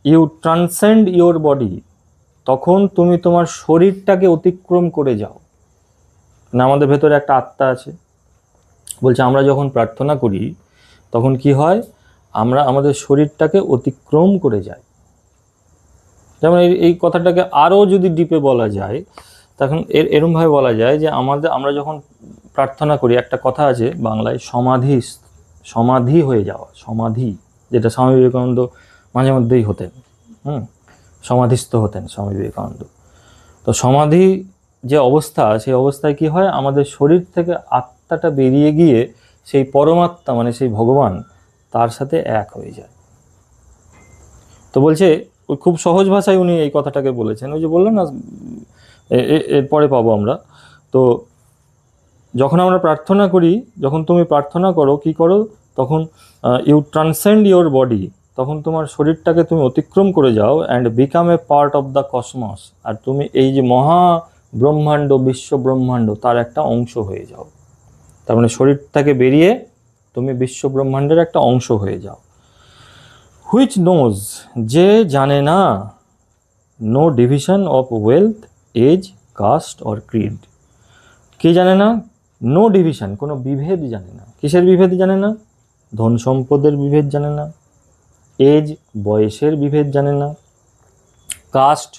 ইউ ট্রান্সেন্ড ইউর বডি, তখন তুমি তোমার শরীরটাকে অতিক্রম করে যাও। না, আমাদের ভেতরে একটা আত্মা আছে। বলছে আমরা যখন প্রার্থনা করি তখন কি হয়, আমরা আমাদের শরীরটাকে অতিক্রম করে যাই। যেমন এই কথাটাকে আরও যদি ডিপে বলা যায়, তখন এরমভাবে বলা যায় যে আমরা যখন প্রার্থনা করি, একটা কথা আছে বাংলায়, সমাধি হয়ে যাওয়া, সমাধি, যেটা স্বামী বিবেকানন্দ মাঝে মধ্যেই হতেন, সমাধিস্থ হতেন স্বামী বিবেকানন্দ। তো সমাধি যে অবস্থা, সেই অবস্থায় কি হয়, আমাদের শরীর থেকে আত্মাটা বেরিয়ে গিয়ে সেই পরমাত্মা, মানে সেই ভগবান, তার সাথে এক হয়ে যায়। তো বলছে, ওই খুব সহজ ভাষায় উনি এই কথাটাকে বলেছেন। ওই যে বললেন না, এরপরে পাবো আমরা। তো যখন আমরা প্রার্থনা করি, যখন তুমি প্রার্থনা করো, কি করো, তখন ইউ ট্রান্সেন্ড ইউর বডি, তখন তোমার শরীরটাকে তুমি অতিক্রম করে যাও, and become a part of the cosmos, আর তুমি এই যে মহা ব্রহ্মাণ্ড, বিশ্ব ব্রহ্মাণ্ড, তার একটা অংশ হয়ে যাও। তার মানে শরীর থেকে বেরিয়ে তুমি বিশ্ব ব্রহ্মাণ্ডের একটা অংশ হয়ে যাও। হুইচ নোজ, যে জানে না, no division of wealth, age, caste or creed, কে জানে না, নো ডিভিশন, কোনো বিভেদ জানে না। কিসের বিভেদ জানে না? ধন সম্পদের বিভেদ জানে না, এজ, বয়সের বিভেদ জানে না, কাস্ট,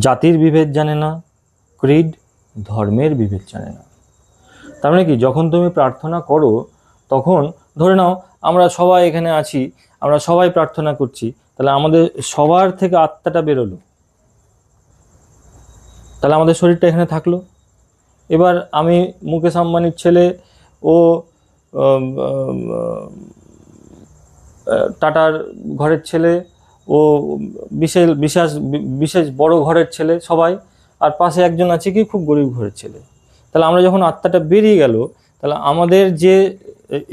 জাতির বিভেদ জানে না, ক্রিড, ধর্মের বিভেদ জানে না। তার মানে কি, যখন তুমি প্রার্থনা করো, তখন ধরে নাও আমরা সবাই এখানে আছি, আমরা সবাই প্রার্থনা করছি, তাহলে আমাদের সবার থেকে আত্মাটা বেরোলো, তাহলে আমাদের শরীরটা এখানে থাকলো। এবার আমি মুকেশ আম্বানির ছেলে, ও টাটার ঘরের ছেলে, ও বিশেষ বড় ঘরের ছেলে সবাই, আর পাশে একজন আছে কি খুব গরিব ঘরের ছেলে। তাহলে আমরা যখন আত্মাটা বেরিয়ে গেল, তাহলে আমাদের যে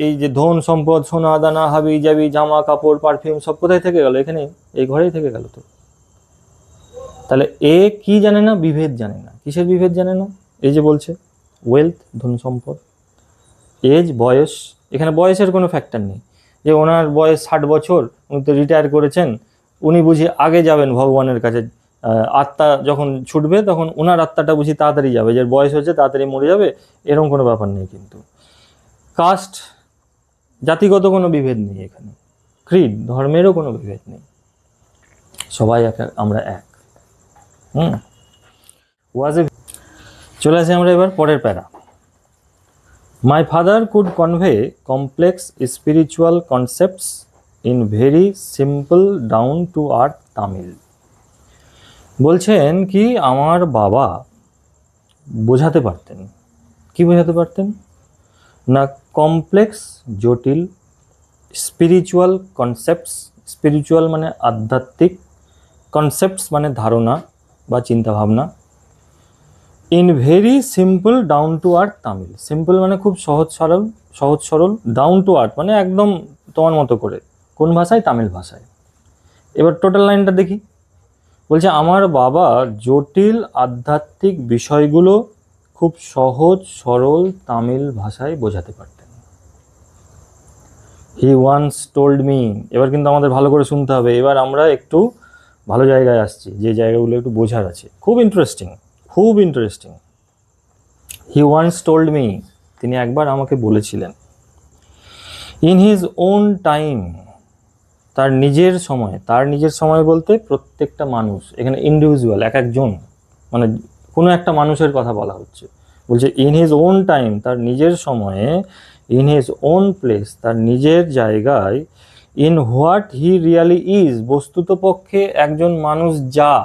এই যে ধন সম্পদ, সোনা দানা, হাবি জাবি, জামা কাপড়, পারফিউম, সব কোথায় থেকে গেল? এখানে, এই ঘরেই থেকে গেল। তো তাহলে এ কি জানে না? বিভেদ জানে না। কিসের বিভেদ জানে না? এই যে বলছে ওয়েলথ, ধন সম্পদ, এজ, বয়স, এখানে বয়সের কোনো ফ্যাক্টর নেই। যে ওনার বয়স 60 বছর, উনি তো রিটায়ার করেছেন, উনি বুঝি আগে যাবেন ভগবানের কাছে, আত্মা যখন ছুটবে তখন ওনার আত্মাটা বুঝি তাড়াতাড়ি যাবে, যে বয়স হচ্ছে তাড়াতাড়ি মরে যাবে, এরকম কোনো ব্যাপার নেই। কিন্তু কাস্ট, জাতিগত কোনো বিভেদ নেই এখানে, ক্রিড, ধর্মেরও কোনো বিভেদ নেই, সবাই আমরা এক। চলে আসি আমরা এবার পরের প্যারা। My father could convey complex spiritual concepts in very simple down to earth Tamil. বলছেন কি, আমার বাবা বোঝাতে পারতেন। কি বোঝাতে পারতেন না? কমপ্লেক্স, জটিল, স্পিরিচুয়াল কনসেপ্টস, স্পিরিচুয়াল মানে আধ্যাত্মিক, কনসেপ্টস মানে ধারণা বা চিন্তাভাবনা, in very simple down to earth Tamil. Simple মানে খুব সহজ সরল, ডাউন টু আর্থ মানে একদম তোমার মতো করে। কোন ভাষায়? তামিল ভাষায়। এবার টোটাল লাইনটা দেখি। বলছে আমার বাবা জটিল আধ্যাত্মিক বিষয়গুলো খুব সহজ সরল তামিল ভাষায় বোঝাতে পারতেন। হি ওয়ান্স টোল্ড মি, এবার কিন্তু আমাদের ভালো করে শুনতে হবে। এবার আমরা একটু ভালো জায়গায় আসছি, যে জায়গাগুলো একটু বোঝার আছে। খুব interesting. He wants told me, তিনি একবার আমাকে বলেছিলেন, ইন হিজ ওন টাইম, তার নিজের সময় বলতে প্রত্যেকটা মানুষ, এখানে ইন্ডিভিজুয়াল, এক একজন, মানে কোনো একটা মানুষের কথা বলা হচ্ছে। বলছে ইন হিজ ওন টাইম, তার নিজের সময়ে, ইন হিজ ওন প্লেস, তার নিজের জায়গায়, in what he really is, বস্তুত পক্ষে একজন মানুষ যা।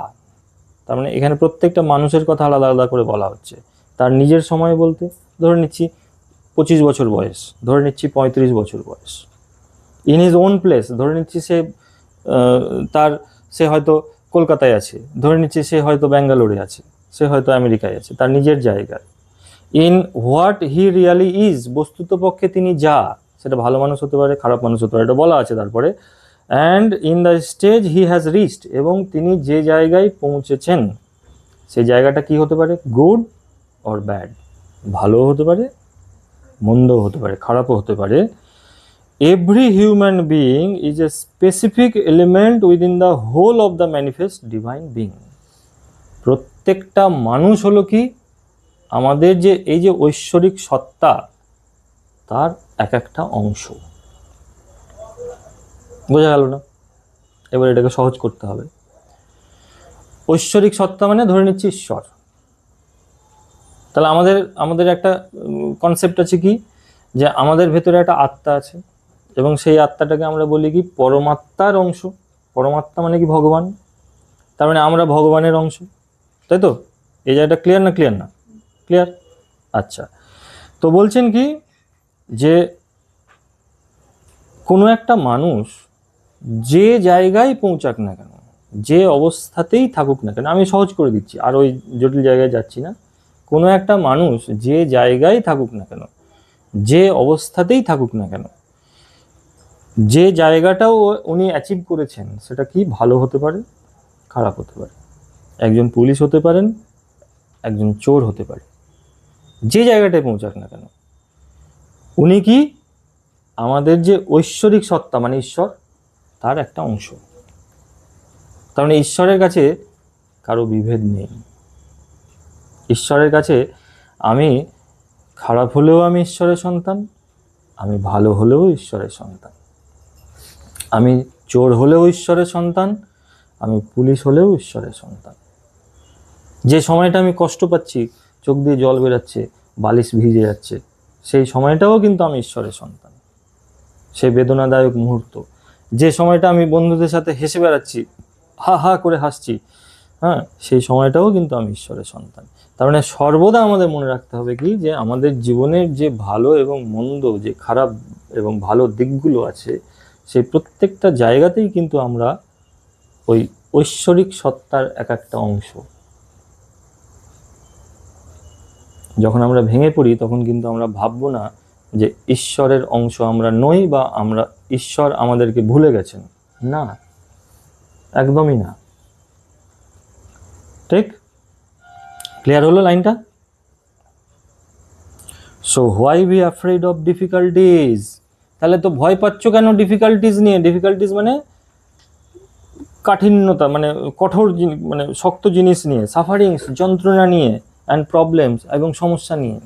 তার মানে এখানে প্রত্যেকটা মানুষের কথা আলাদা আলাদা করে বলা হচ্ছে। তার নিজের সময় বলতে ধরে নিচ্ছি 25 বছর বয়স, ধরে নিচ্ছি 35 বছর বয়স। ইন হিজ ওন প্লেস, ধরে নিচ্ছি সে হয়তো কলকাতায় আছে, ধরে নিচ্ছি সে হয়তো ব্যাঙ্গালোরে আছে, সে হয়তো আমেরিকায় আছে, তার নিজের জায়গায়। In what he really is, বস্তুত পক্ষে তিনি যা, সেটা ভালো মানুষ হতে পারে, খারাপ মানুষ হতে পারে, এটা বলা আছে। তারপরে and in the stage he has reached, এবং তিনি যে জায়গায় পৌঁছেছেন, সেই জায়গাটা কি হতে পারে? গুড অর ব্যাড, ভালোও হতে পারে, মন্দও হতে পারে, খারাপও হতে পারে। Every human being is a specific element within the whole of the manifest divine being. প্রত্যেকটা মানুষ হলো কি আমাদের যে এই যে ঐশ্বরিক সত্তা, তার এক একটা অংশ। বোঝা গেল না? এবার এটাকে সহজ করতে হবে। ঐশ্বরিক সত্তা মানে ধরে নিচ্ছি ঈশ্বর। তাহলে আমাদের একটা কনসেপ্ট আছে কি, যে আমাদের ভেতরে একটা আত্মা আছে, এবং সেই আত্মাটাকে আমরা বলি কি পরমাত্মার অংশ। পরমাত্মা মানে কি ভগবান, তার মানে আমরা ভগবানের অংশ, তাই তো? এই জায়গাটা ক্লিয়ার না? ক্লিয়ার না? ক্লিয়ার। আচ্ছা, তো বলছেন কি যে কোনো একটা মানুষ যে জায়গায় পৌঁছাক না কেন, যে অবস্থাতেই থাকুক না কেন, আমি সহজ করে দিচ্ছি, আর ওই জটিল জায়গায় যাচ্ছি না। কোনো একটা মানুষ যে জায়গায় থাকুক না কেন, যে অবস্থাতেই থাকুক না কেন, যে জায়গাটাও উনি অ্যাচিভ করেছেন, সেটা কি ভালো হতে পারে, খারাপ হতে পারে। একজন পুলিশ হতে পারেন, একজন চোর হতে পারে। যে জায়গাটায় পৌঁছাক না কেন, উনি কি আমাদের যে ঐশ্বরিক সত্তা মানে ঈশ্বর, তার একটা অংশ। তার মানে ঈশ্বরের কাছে কারো বিভেদ নেই। ঈশ্বরের কাছে আমি খারাপ হলেও আমি ঈশ্বরের সন্তান, আমি ভালো হলেও ঈশ্বরের সন্তান, আমি চোর হলেও ঈশ্বরের সন্তান, আমি পুলিশ হলেও ঈশ্বরের সন্তান। যে সময়টা আমি কষ্ট পাচ্ছি, চোখ দিয়ে জল বেরাচ্ছে, বালিশ ভিজে যাচ্ছে, সেই সময়টাও কিন্তু আমি ঈশ্বরের সন্তান। সেই বেদনাদায়ক মুহূর্ত, যে সময়টা আমি বন্ধুদের সাথে হেসে বেড়াচ্ছি, হা হা করে হাসছি, হ্যাঁ, সেই সময়টাও কিন্তু আমি ঈশ্বরের সন্তান। তার মানে সর্বদা আমাদের মনে রাখতে হবে কি, যে আমাদের জীবনের যে ভালো এবং মন্দ, যে খারাপ এবং ভালো দিকগুলো আছে, সেই প্রত্যেকটা জায়গাতেই কিন্তু আমরা ওই ঐশ্বরিক সত্তার এক একটা অংশ। যখন আমরা ভেঙে পড়ি, তখন কিন্তু আমরা ভাববো না যে ঈশ্বরের অংশ আমরা নই, বা আমরা ঈশ্বর আমাদেরকে ভুলে গেছেন। না, একদমই না। ঠিক? ক্লিয়ার হলো লাইনটা? So why be afraid of difficulties? তাহলে তো ভয় পাচ্ছ কেন ডিফিকাল্টিজ নিয়ে? ডিফিকাল্টিজ মানে কাঠিন্যতা, মানে কঠোর, মানে শক্ত জিনিস নিয়ে, সাফারিংস, যন্ত্রণা নিয়ে, অ্যান্ড প্রবলেমস, এবং সমস্যা নিয়ে।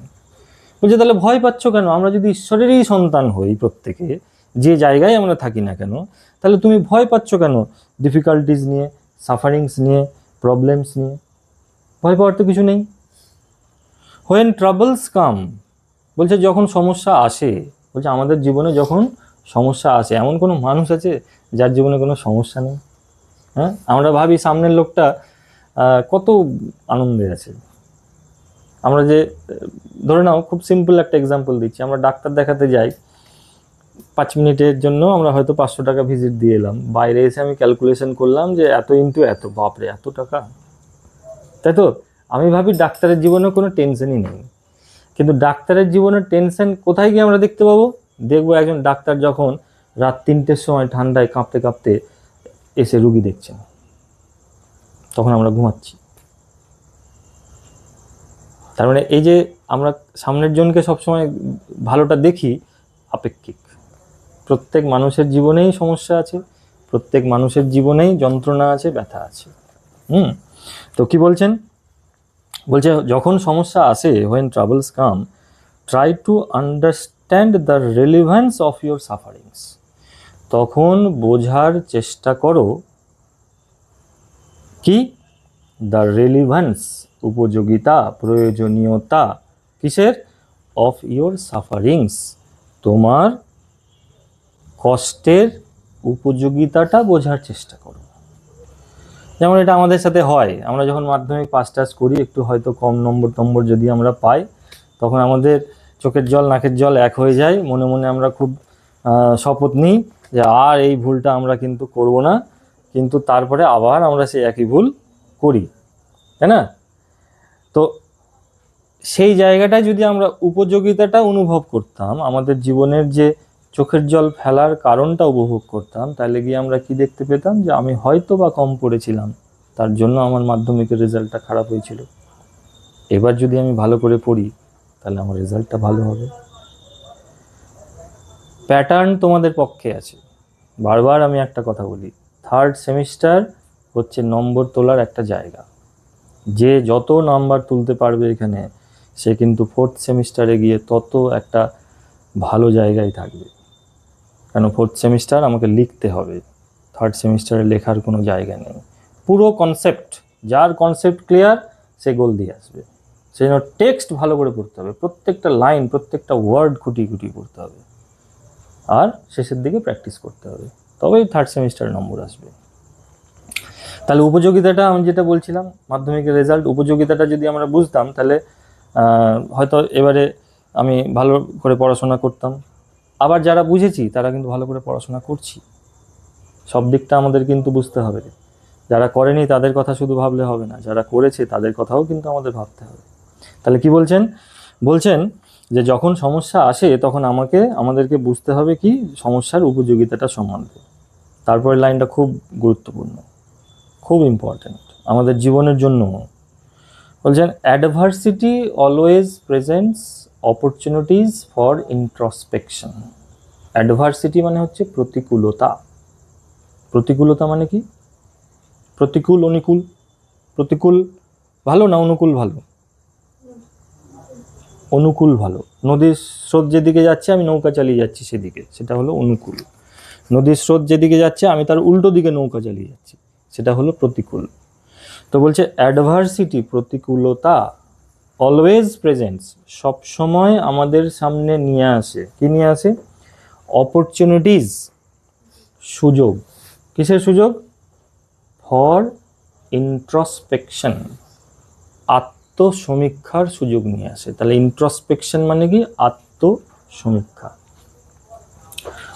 বলছে তাহলে ভয় পাচ্ছ কেন? আমরা যদি ঈশ্বরেরই সন্তান হই প্রত্যেকে, যে জায়গায় আমরা থাকি না কেন, তাহলে তুমি ভয় পাচ্ছ কেন ডিফিকাল্টিজ নিয়ে, সাফারিংস নিয়ে, প্রবলেমস নিয়ে? ভয় পাওয়ার তো কিছু নেই। হোয়েন ট্রাবলস কাম, বলছে যখন সমস্যা আসে, বলছে আমাদের জীবনে যখন সমস্যা আসে, এমন কোনো মানুষ আছে যার জীবনে কোনো সমস্যা নেই? হ্যাঁ, আমরা ভাবি সামনের লোকটা কত আনন্দে আছে। আমরা যে, ধরে নাও, খুব সিম্পল একটা এক্সাম্পল দিচ্ছি, আমরা ডাক্তার দেখাতে যাই, 5 মিনিটের জন্য আমরা হয়তো 500 টাকা ভিজিট দিয়ে এলাম, বাইরে এসে আমি ক্যালকুলেশন করলাম যে এত ইন্টু এত, বাপরে এত টাকা, তাই তো? আমি ভাবি ডাক্তারের জীবনে কোনো টেনশনই নেই, কিন্তু ডাক্তারের জীবনের টেনশন কোথায় গিয়ে আমরা দেখতে পাবো? দেখবো একজন ডাক্তার যখন রাত 3টের সময় ঠান্ডায় কাঁপতে কাঁপতে এসে রুগী দেখছেন, তখন আমরা ঘুমাচ্ছি। তার মানে এই যে আমরা সামনের জনকে সবসময় ভালোটা দেখি, আপেক্ষিক। প্রত্যেক মানুষের জীবনেই সমস্যা আছে, প্রত্যেক মানুষের জীবনেই যন্ত্রণা আছে, ব্যথা আছে। তো কি বলছেন? বলছে যখন সমস্যা আসে, when troubles come, try to understand the relevance of your sufferings. তখন বোঝার চেষ্টা করো কি? দ্য রেলিভেন্স, উপযোগিতা, প্রয়োজনীয়তা, কিসের? অফ ইয়োর সাফারিংস, তোমার কষ্টের উপযোগিতাটা বোঝার চেষ্টা করো। যেমন এটা আমাদের সাথে হয়, আমরা যখন মাধ্যমিক পাস করি, একটু হয়তো কম নম্বর যদি আমরা পাই, তখন আমাদের চোখের জল নাকের জল এক হয়ে যায়, মনে মনে আমরা খুব শপথ নিই যে আর এই ভুলটা আমরা কিন্তু করব না, কিন্তু তারপরে আবার আমরা সেই একই ভুল করি, তাই না? তো সেই জায়গাটায় যদি আমরা উপযোগিতাটা অনুভব করতাম, আমাদের জীবনের যে চোখের জল ফেলার কারণটা উপভোগ করতাম, তাহলে গিয়ে আমরা কি দেখতে পেতাম? যে আমি হয়তো বা কম পড়েছিলাম, তার জন্য আমার মাধ্যমিকের রেজাল্টটা খারাপ হয়েছিল। এবার যদি আমি ভালো করে পড়ি তাহলে আমার রেজাল্টটা ভালো হবে। প্যাটার্ন তোমাদের পক্ষে আছে। বারবার আমি একটা কথা বলি, থার্ড সেমিস্টার হচ্ছে নম্বর তোলার একটা জায়গা। যে যত নাম্বার তুলতে পারবে এখানে, সে কিন্তু ফোর্থ সেমিস্টারে গিয়ে তত একটা ভালো জায়গায় থাকবে। কেন, ফোর্থ সেমিস্টার আমাকে লিখতে হবে, থার্ড সেমিস্টারে লেখার কোনো জায়গা নেই। পুরো কনসেপ্ট, যার কনসেপ্ট ক্লিয়ার সে গোল দিয়ে আসবে। সেই জন্য টেক্সট ভালো করে পড়তে হবে, প্রত্যেকটা লাইন, প্রত্যেকটা ওয়ার্ড খুঁটিয়ে খুঁটিয়ে পড়তে হবে, আর শেষের দিকে প্র্যাকটিস করতে হবে, তবেই থার্ড সেমিস্টারে নম্বর আসবে। তাহলে উপযোগিতাটা আমি যেটা বলছিলাম, মাধ্যমিকের রেজাল্ট, উপযোগিতাটা যদি আমরা বুঝতাম তাহলে হয়তো এবারে আমি ভালো করে পড়াশোনা করতাম। আবার যারা বুঝেছি তারা কিন্তু ভালো করে পড়াশোনা করছি। সব দিকটা আমাদের কিন্তু বুঝতে হবে। যারা করেনি তাদের কথা শুধু ভাবলে হবে না, যারা করেছে তাদের কথাও কিন্তু আমাদের ভাবতে হবে। তাহলে কি বলছেন? বলছেন যে যখন সমস্যা আসে তখন আমাদেরকে বুঝতে হবে কি সমস্যার উপযোগিতাটা সম্বন্ধে। তারপরে লাইনটা খুব গুরুত্বপূর্ণ, খুব ইম্পর্ট্যান্ট আমাদের জীবনের জন্য। বলছেন adversity always presents opportunities for introspection. Adversity মানে হচ্ছে প্রতিকূলতা। প্রতিকূলতা মানে কি? প্রতিকূল, অনুকূল। প্রতিকূল ভালো না অনুকূল ভালো? অনুকূল ভালো। নদীর স্রোত যেদিকে যাচ্ছে আমি নৌকা চালিয়ে যাচ্ছি সেদিকে, সেটা হলো অনুকূল। নদীর স্রোত যেদিকে যাচ্ছে আমি তার উল্টো দিকে নৌকা চালিয়ে যাচ্ছি, সেটা হলো প্রতিকূল। তো বলছে অ্যাডভার্সিটি, প্রতিকূলতা, অলওয়েজ প্রেজেন্টস, সবসময় আমাদের সামনে নিয়ে আসে। কি নিয়ে আসে? অপরচুনিটিস, সুযোগ। কিসের সুযোগ? ফর ইন্ট্রোস্পেকশন, আত্মসমীক্ষার সুযোগ নিয়ে আসে। তাহলে ইন্ট্রোস্পেকশন মানে কি? আত্মসমীক্ষা।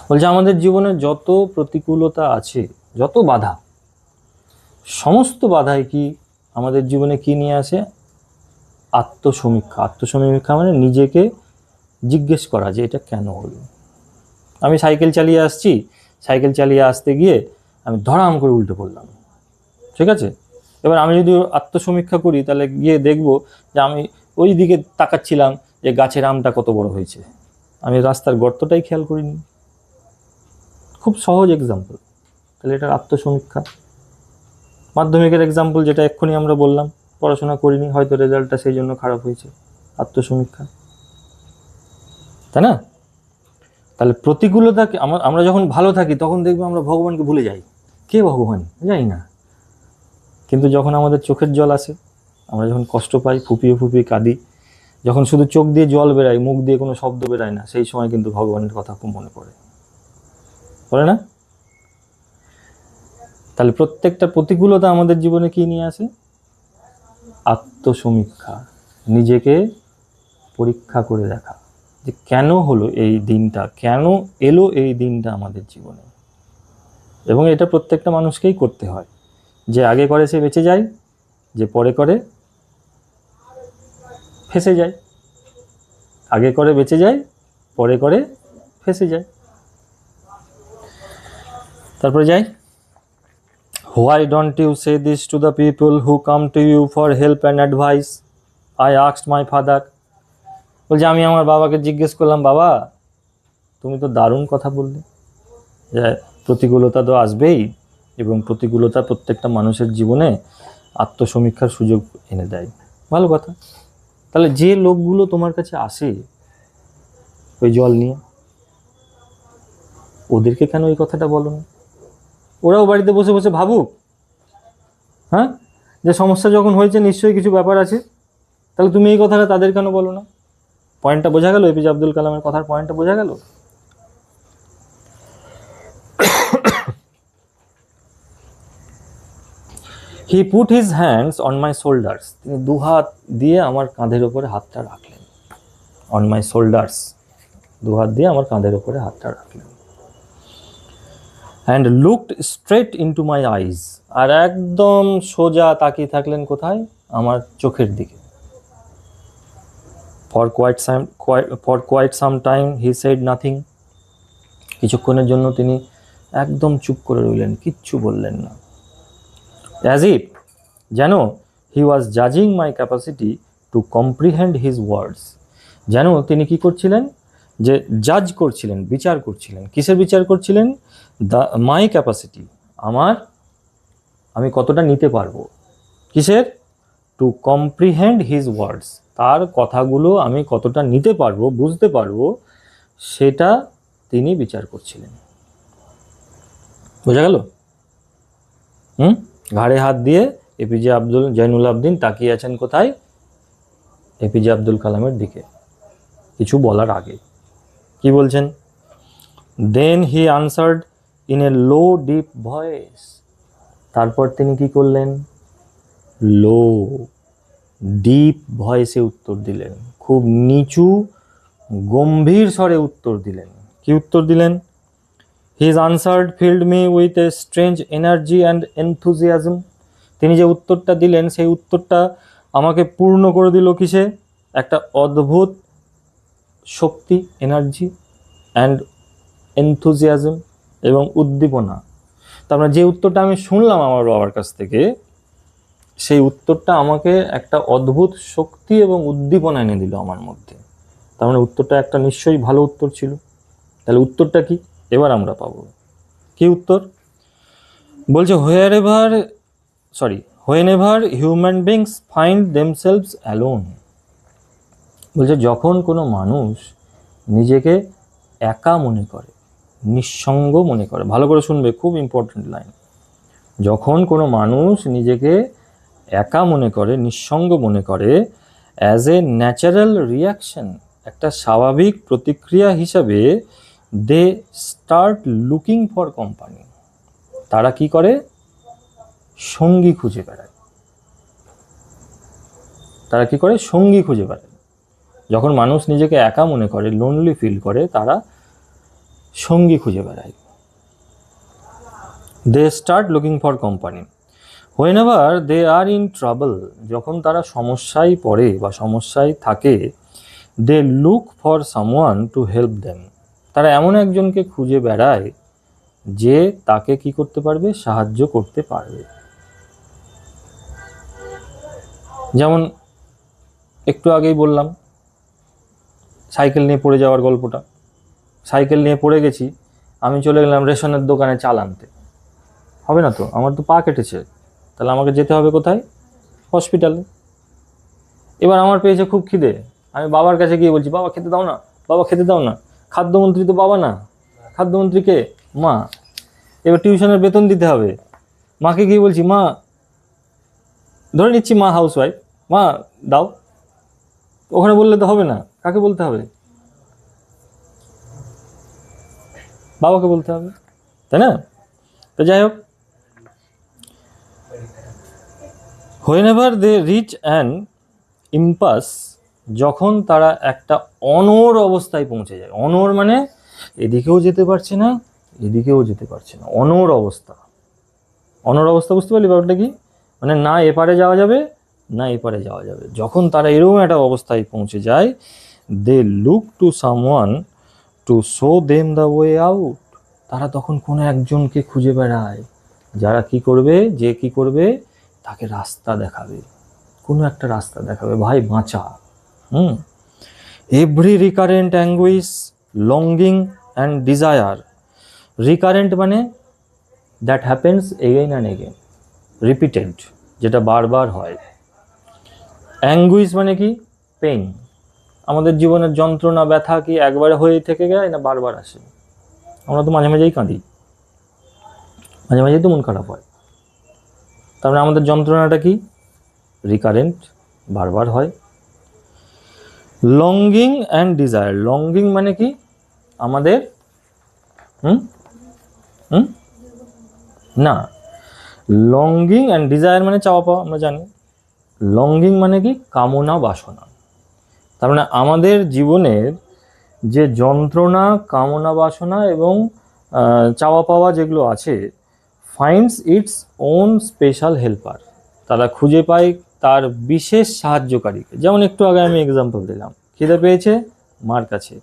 বলছে আমাদের জীবনে যত প্রতিকূলতা আছে, যত বাধা, সমস্ত বাধাই কি আমাদের জীবনে কি নিয়ে আসে? আত্মসমীক্ষা। আত্মসমীক্ষা মানে নিজেকে জিজ্ঞেস করা যে এটা কেন হলো। আমি সাইকেল চালিয়ে আসছি, সাইকেল চালিয়ে আসতে গিয়ে আমি ধড়াম করে উল্টে পড়লাম, ঠিক আছে? এবার আমি যদি আত্মসমীক্ষা করি তাহলে গিয়ে দেখব যে আমি ওই দিকে তাকাচ্ছিলাম যে গাছের আমটা কত বড় হয়েছে, আমি রাস্তার গর্তটাই খেয়াল করিনি। খুব সহজ এক্সাম্পল। তাহলে এটার আত্মসমীক্ষা। মাধ্যমিকের এক্সাম্পল যেটা এক্ষুনি আমরা বললাম, পড়াশোনা করিনি, হয়তো রেজাল্টটা সেই জন্য খারাপ হয়েছে, আত্মসমীক্ষা, তাই না? তাহলে প্রতিকূলতাকে আমরা যখন ভালো থাকি তখন দেখবো আমরা ভগবানকে ভুলে যাই। কে ভগবান? জানি না। কিন্তু যখন আমাদের চোখের জল আসে, আমরা যখন কষ্ট পাই, ফুপিয়ে ফুপিয়ে কাঁদি, যখন শুধু চোখ দিয়ে জল বেরায়, মুখ দিয়ে কোনো শব্দ বেরায় না, সেই সময় কিন্তু ভগবানের কথা খুব মনে পড়ে না? তাহলে প্রত্যেকটা প্রতিকূলতা আমাদের জীবনে কি নিয়ে আসে? আত্মসমীক্ষা, নিজেকে পরীক্ষা করে দেখা যে কেন হলো এই দিনটা, কেন এলো এই দিনটা আমাদের জীবনে। এবং এটা প্রত্যেকটা মানুষকেই করতে হয়। যে আগে করে সে বেঁচে যায়, যে পরে করে ফেঁসে যায়। আগে করে বেঁচে যায়, পরে করে ফেঁসে যায়। তারপরে যাই, Why don't you say this to the people who come to you for help and advice? I asked my father. বলছে আমি আমার বাবাকে জিজ্ঞেস করলাম, বাবা তুমি তো দারুণ কথা বললে যে প্রতিকূলতা তো আসবেই, এবং প্রতিকূলতা প্রত্যেকটা মানুষের জীবনে আত্মসমীক্ষার সুযোগ এনে দেয়। ভালো কথা। তাহলে যে লোকগুলো তোমার কাছে আসে ওই জল নিয়ে, ওদেরকে কেন ওই কথাটা বলো না? ওরাও বাড়িতে বসে বসে ভাবুক, হ্যাঁ, যে সমস্যা যখন হয়েছে নিশ্চয়ই কিছু ব্যাপার আছে। তাহলে তুমি এই কথাটা তাদের কেন বলো না? পয়েন্টটা বোঝা গেল? এপিজে আব্দুল কালামের কথার পয়েন্টটা বোঝা গেল? He put his hands on my shoulders. তিনি দু হাত দিয়ে আমার কাঁধের উপরে হাতটা রাখলেন। On my shoulders, দু হাত দিয়ে আমার কাঁধের উপরে হাতটা রাখলেন। And looked straight into my eyes. আর একদম সোজা তাকিয়ে থাকলেন কোথায়? আমার চোখের দিকে। For quite some time he said nothing. কিছুক্ষণের জন্য তিনি একদম চুপ করে রইলেন, কিচ্ছু বললেন না। As if যেন হি ওয়াজ জাজিং my capacity to comprehend his words, যেন তিনি কি করছিলেন, যে জাজ করছিলেন, বিচার করছিলেন। কিসের বিচার করছিলেন? মাই ক্যাপাসিটি, আমি কতটা নিতে পারবো। কিসের? টু কম্প্রিহেন্ড হিজ ওয়ার্ডস, তার কথাগুলো আমি কতটা নিতে পারবো, বুঝতে পারবো, সেটা তিনি বিচার করছিলেন। বোঝা গেল? ঘাড়ে হাত দিয়ে এপিজে জয়নুল আবদিন তাকিয়ে আছেন কোথায়? এপিজে আব্দুল কালামের দিকে, কিছু বলার আগে। কি বলছেন? Then he answered in a low deep voice, তারপর তিনি কি করলেন? লো ডিপ ভয়েসে উত্তর দিলেন, খুব নিচু গম্ভীর স্বরে উত্তর দিলেন। কি উত্তর দিলেন? His answered filled me with a strange energy and enthusiasm, তিনি যে উত্তরটা দিলেন সেই উত্তরটা আমাকে পূর্ণ করে দিল কিসে? একটা অদ্ভুত শক্তি, এনার্জি, অ্যান্ড এনথুজিয়াজম, এবং উদ্দীপনা। তার মানে যে উত্তরটা আমি শুনলাম আমার বাবার কাছ থেকে, সেই উত্তরটা আমাকে একটা অদ্ভুত শক্তি এবং উদ্দীপনা এনে দিল আমার মধ্যে। তার মানে উত্তরটা একটা নিশ্চয়ই ভালো উত্তর ছিল। তাহলে উত্তরটা কি এবার আমরা পাবো? কি উত্তর? বলছে whenever human beings find themselves alone, বলছে যখন কোনো মানুষ নিজেকে একা মনে করে, নিঃসঙ্গ মনে করে, ভালো করে শুনবে, খুব ইম্পর্টেন্ট লাইন। যখন কোনো মানুষ নিজেকে একা মনে করে, নিঃসঙ্গ মনে করে, অ্যাজ এ ন্যাচারাল রিয়াকশন, একটা স্বাভাবিক প্রতিক্রিয়া হিসাবে, দে স্টার্ট লুকিং ফর কোম্পানি, তারা কি করে? সঙ্গী খুঁজে বেড়ায়। তারা কি করে? সঙ্গী খুঁজে বেড়ায়। যখন মানুষ নিজেকে একা মনে করে, লোনলি ফিল করে, তারা সঙ্গী খুঁজে বেড়ায়। They start looking for company whenever they are in trouble, যখন তারা সমস্যায় পড়ে বা সমস্যায় থাকে, they look for someone to help them, তারা এমন একজনকে খুঁজে বেড়ায় যে তাকে কি করতে পারবে? সাহায্য করতে পারবে। যেমন একটু আগেই বললাম সাইকেল নিয়ে পড়ে যাওয়ার গল্পটা। সাইকেল নিয়ে পড়ে গেছি, আমি চলে গেলাম রেশনের দোকানে চাল আনতে, হবে না তো? আমার তো পা কেটেছে, তাহলে আমাকে যেতে হবে কোথায়? হসপিটালে। এবার আমার পেয়েছে খুব খিদে, আমি বাবার কাছে গিয়ে বলছি, বাবা খেতে দাও না, বাবা খেতে দাও না। খাদ্যমন্ত্রী তো বাবা না, খাদ্যমন্ত্রী কে? মা। এবার টিউশনের বেতন দিতে হবে, মাকে গিয়ে বলছি, মা, ধরে নিচ্ছি মা হাউসওয়াইফ, মা দাও। ওখানে বললে তো হবে না, কাকে বলতে হবে? বাবাকে বলতে হবে, তাই না? তো যাই হোক, whenever they reach an impasse, যখন তারা একটা অনড় অবস্থায় পৌঁছে যায়। অনড় মানে এদিকেও যেতে পারছে না, এদিকেও যেতে পারছে না, অনড় অবস্থা। অনড় অবস্থা বুঝতে পারলি ব্যাপারটা কি? মানে না এপারে যাওয়া যাবে, না এপারে যাওয়া যাবে। যখন তারা এরকম একটা অবস্থায় পৌঁছে যায়, they look to someone to show them the way out, তারা তখন কোনো একজনকে খুঁজে বেড়ায়, যারা কি করবে, যে কি করবে, তাকে রাস্তা দেখাবে, কোনো একটা রাস্তা দেখাবে, ভাই বাঁচা। Every recurrent anguish, longing and desire. Recurrent মানে that happens again and again, repeated, যেটা বারবার হয়। অ্যাঙ্গুইশ মানে কি? পেইন। আমাদের জীবনের যন্ত্রণা, ব্যথা কি একবারে হয়ে থেকে যায় না বারবার আসে? আমরা তো মাঝে মাঝেই কাঁদি, মাঝে মাঝেই তো মন খারাপ হয়। তার মানে আমাদের যন্ত্রণাটা কি? রিকারেন্ট, বারবার হয়। লঙ্গিং অ্যান্ড ডিজায়ার, লঙ্গিং মানে কি? আমাদের না, লঙ্গিং অ্যান্ড ডিজায়ার মানে চাওয়া পাওয়া, আমরা জানি। লঙ্গিং মানে কি? কামনা বাসনা। তার মানে আমাদের জীবনের যে যন্ত্রণা, কামনা বাসনা এবং চাওয়া পাওয়া যেগুলো আছে, finds its own special helper, তারা খুঁজে পায় তার বিশেষ সাহায্যকারীকে। যেমন একটু আগে আমি এক্সাম্পল দিলাম, খিদে পেয়েছে মার কাছে,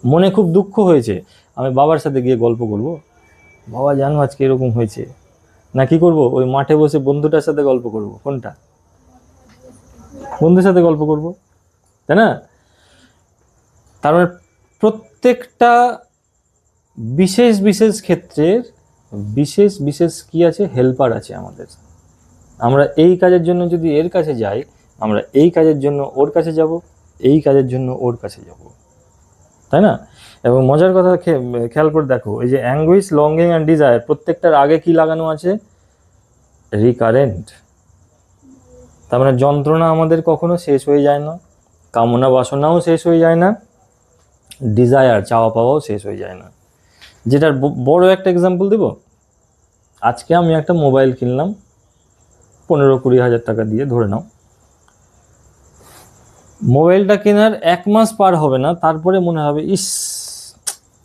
মনে খুব দুঃখ হয়েছে, আমি বাবার সাথে গিয়ে গল্প করব, বাবা জানো আজকে এরকম হয়েছে, না কি করব, ওই মাঠে বসে বন্ধুটার সাথে গল্প করব? কোনটা? বন্ধুর সাথে গল্প করব, তাই না? তার মানে প্রত্যেকটা বিশেষ বিশেষ ক্ষেত্রের বিশেষ বিশেষ কি আছে, হেল্পার আছে আমাদের। আমরা এই কাজের জন্য যদি এর কাছে যাই, আমরা এই কাজের জন্য ওর কাছে যাব, এই কাজের জন্য ওর কাছে যাব, তাই না? এবং মজার কথা খেয়াল করে দেখো, এই যে অ্যাঙ্গুইশ, লঙ্গিং অ্যান্ড ডিজায়ার, প্রত্যেকটার আগে কি লাগানো আছে? রিকারেন্ট। তার মানে যন্ত্রণা আমাদের কখনো শেষ হয়ে যায় না, কামনা বাসনাও শেষ হয়ে যায় না, ডিজায়ার, চাওয়া পাওয়াও শেষ হয়ে যায় না। যেটার বড় একটা এক্সাম্পল দেব, আজকে আমি একটা মোবাইল কিনলাম 15-20 হাজার টাকা দিয়ে, ধরে নাও। মোবাইলটা কেনার 1 মাস পার হবে না, তারপরে মনে হবে ইস,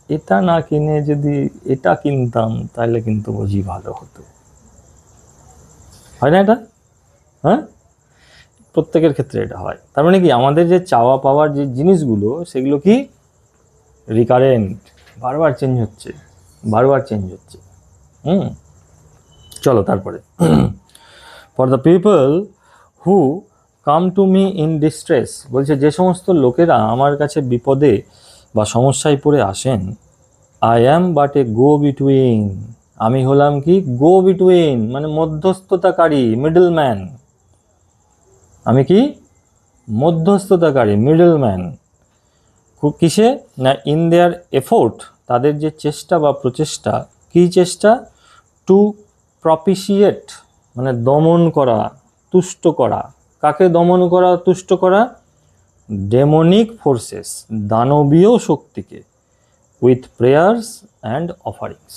এটা না কিনে যদি এটা কিনতাম তাহলে কিন্তু বুঝি ভালো হতো। হয় না এটা? হ্যাঁ, প্রত্যেকের ক্ষেত্রে এটা হয়। তার মানে কি, আমাদের যে চাওয়া পাওয়ার যে জিনিসগুলো, সেগুলো কি রিকারেন্ট, বারবার চেঞ্জ হচ্ছে, বারবার চেঞ্জ হচ্ছে। চলো তারপরে, for the people who come to me in distress, বলছে যে সমস্ত লোকেরা আমার কাছে বিপদে বা সমস্যায় পড়ে আসেন, I am but A go between, আমি হলাম কি, গো বিটুইন, মানে মধ্যস্থতাকারী, মিডল ম্যান। আমি কি, মধ্যস্থতাকারী, মিডল ম্যান। কিসে না, ইন দেয়ার এফোর্ট, তাদের যে চেষ্টা বা প্রচেষ্টা, কি চেষ্টা, টু প্রপিশিয়েট, মানে দমন করা, তুষ্ট করা। কাকে দমন করা, তুষ্ট করা? ডেমনিক ফোর্সেস, দানবীয় শক্তিকে, উইথ প্রেয়ার্স অ্যান্ড অফারিংস।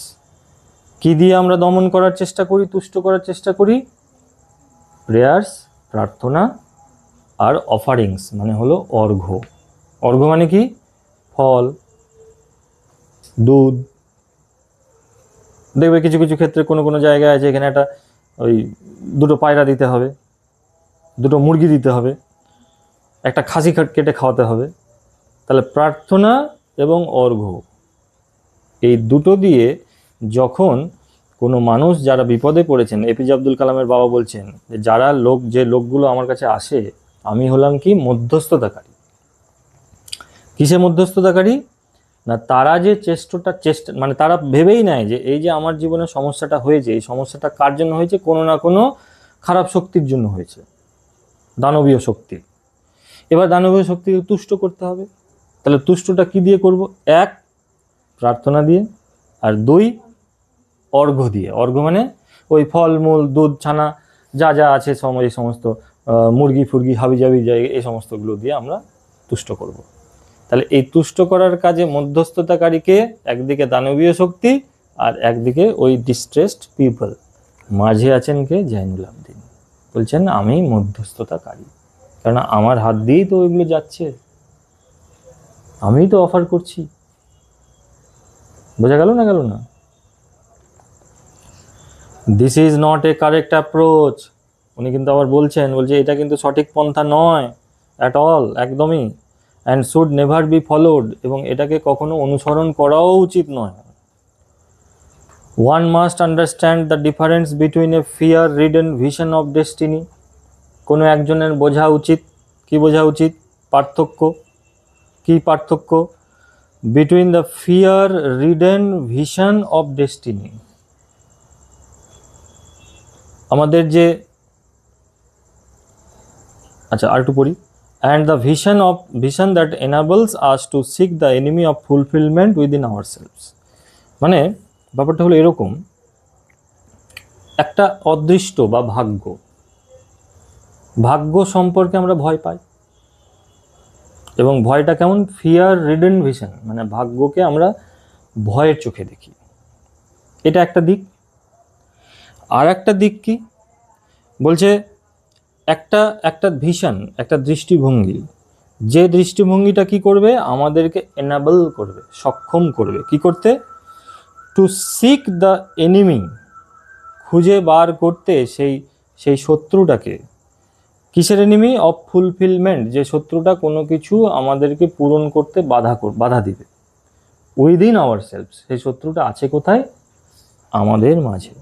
কি দিয়ে আমরা দমন করার চেষ্টা করি, তুষ্ট করার চেষ্টা করি? প্রেয়ার্স, প্রার্থনা, আর অফারিংস মানে হলো অর্ঘ্য। অর্ঘ্য মানে কি? ফল, দুধ। দেখবে কিছু কিছু ক্ষেত্রে কোনো কোনো জায়গায় আছে, এখানে একটা ওই 2টো পায়রা দিতে হবে, 2টো মুরগি দিতে হবে, একটা খাসি কেটে খাওয়াতে হবে। তাহলে প্রার্থনা এবং অর্ঘ্য, এই দুটো দিয়ে যখন কোনো মানুষ, যারা বিপদে পড়েছেন, এপিজে আব্দুল কালামের বাবা বলছেন যে যে লোকগুলো আমার কাছে আসে, আমি হলাম কি, মধ্যস্থতাকারী। কিসে মধ্যস্থতাকারী না, তারা যে চেষ্টা মানে তারা ভেবেই নেয় যে এই যে আমার জীবনে সমস্যাটা হয়েছে, এই সমস্যাটা কার জন্য হয়েছে? কোনো না কোনো খারাপ শক্তির জন্য হয়েছে, দানবীয় শক্তি। এবার দানবীয় শক্তিকে তুষ্ট করতে হবে। তাহলে তুষ্টটা কি দিয়ে করব? 1, প্রার্থনা দিয়ে, আর 2, অর্ঘ্য দিয়ে। অর্ঘ্য মানে ওই ফলমূল, দুধ, ছানা, যা যা আছে এই সমস্ত মুরগি ফুরগি, হাবিজাবি জায়গা, এই সমস্তগুলো দিয়ে আমরা তুষ্ট করব। তাহলে এই তুষ্ট করার কাজে মধ্যস্থতাকারীকে, একদিকে দানবীয় শক্তি আর একদিকে ওই ডিস্ট্রেসড পিপল, মাঝে আছেন কে? জয়নুল আবদিন। বলছেন আমি মধ্যস্থতাকারী, কারণ আমার হাত দিয়েই তো ওইগুলো যাচ্ছে, আমিই তো অফার করছি। বোঝা গেল না, গেল না? This is not a correct approach. উনি কিন্তু আবার বলছে এটা কিন্তু সঠিক পন্থা নয় অ্যাট অল, একদমই। And should never be followed, এবং এটাকে কখনো অনুসরণ করাও উচিত নয়। One must understand the difference between A fear ridden vision of destiny. কোনো একজনের বোঝা উচিত, কি বোঝা উচিত? পার্থক্য। কি পার্থক্য? Between the fear ridden vision of destiny, আমাদের যে, আচ্ছা আর একটু পড়ি, and the vision that enables us to seek the enemy of fulfillment within ourselves। মানে ব্যাপারটা হলো এরকম, একটা অদৃষ্ট বা ভাগ্য সম্পর্কে আমরা ভয় পাই, এবং ভয়টা কেমন? ফিয়ার রিডেন ভিশন, মানে ভাগ্যকে আমরা ভয়ের চোখে দেখি। এটা একটা দিক। আর একটা দিক কি বলছে? একটা ভিশন, একটা দৃষ্টিভঙ্গি, যে দৃষ্টিভঙ্গিটা কি করবে? আমাদেরকে এনাবল করবে, সক্ষম করবে কি করতে? টু সিক দ্য এনিমি, খুঁজে বার করতে সেই শত্রুটাকে। কিসের এনিমি? অফ ফুলফিলমেন্ট, যে শত্রুটা কোনো কিছু আমাদেরকে পূরণ করতে বাধা দিবে। উইদিন আওয়ার সেলফস, সেই শত্রুটা আছে কোথায়? আমাদের মাঝে।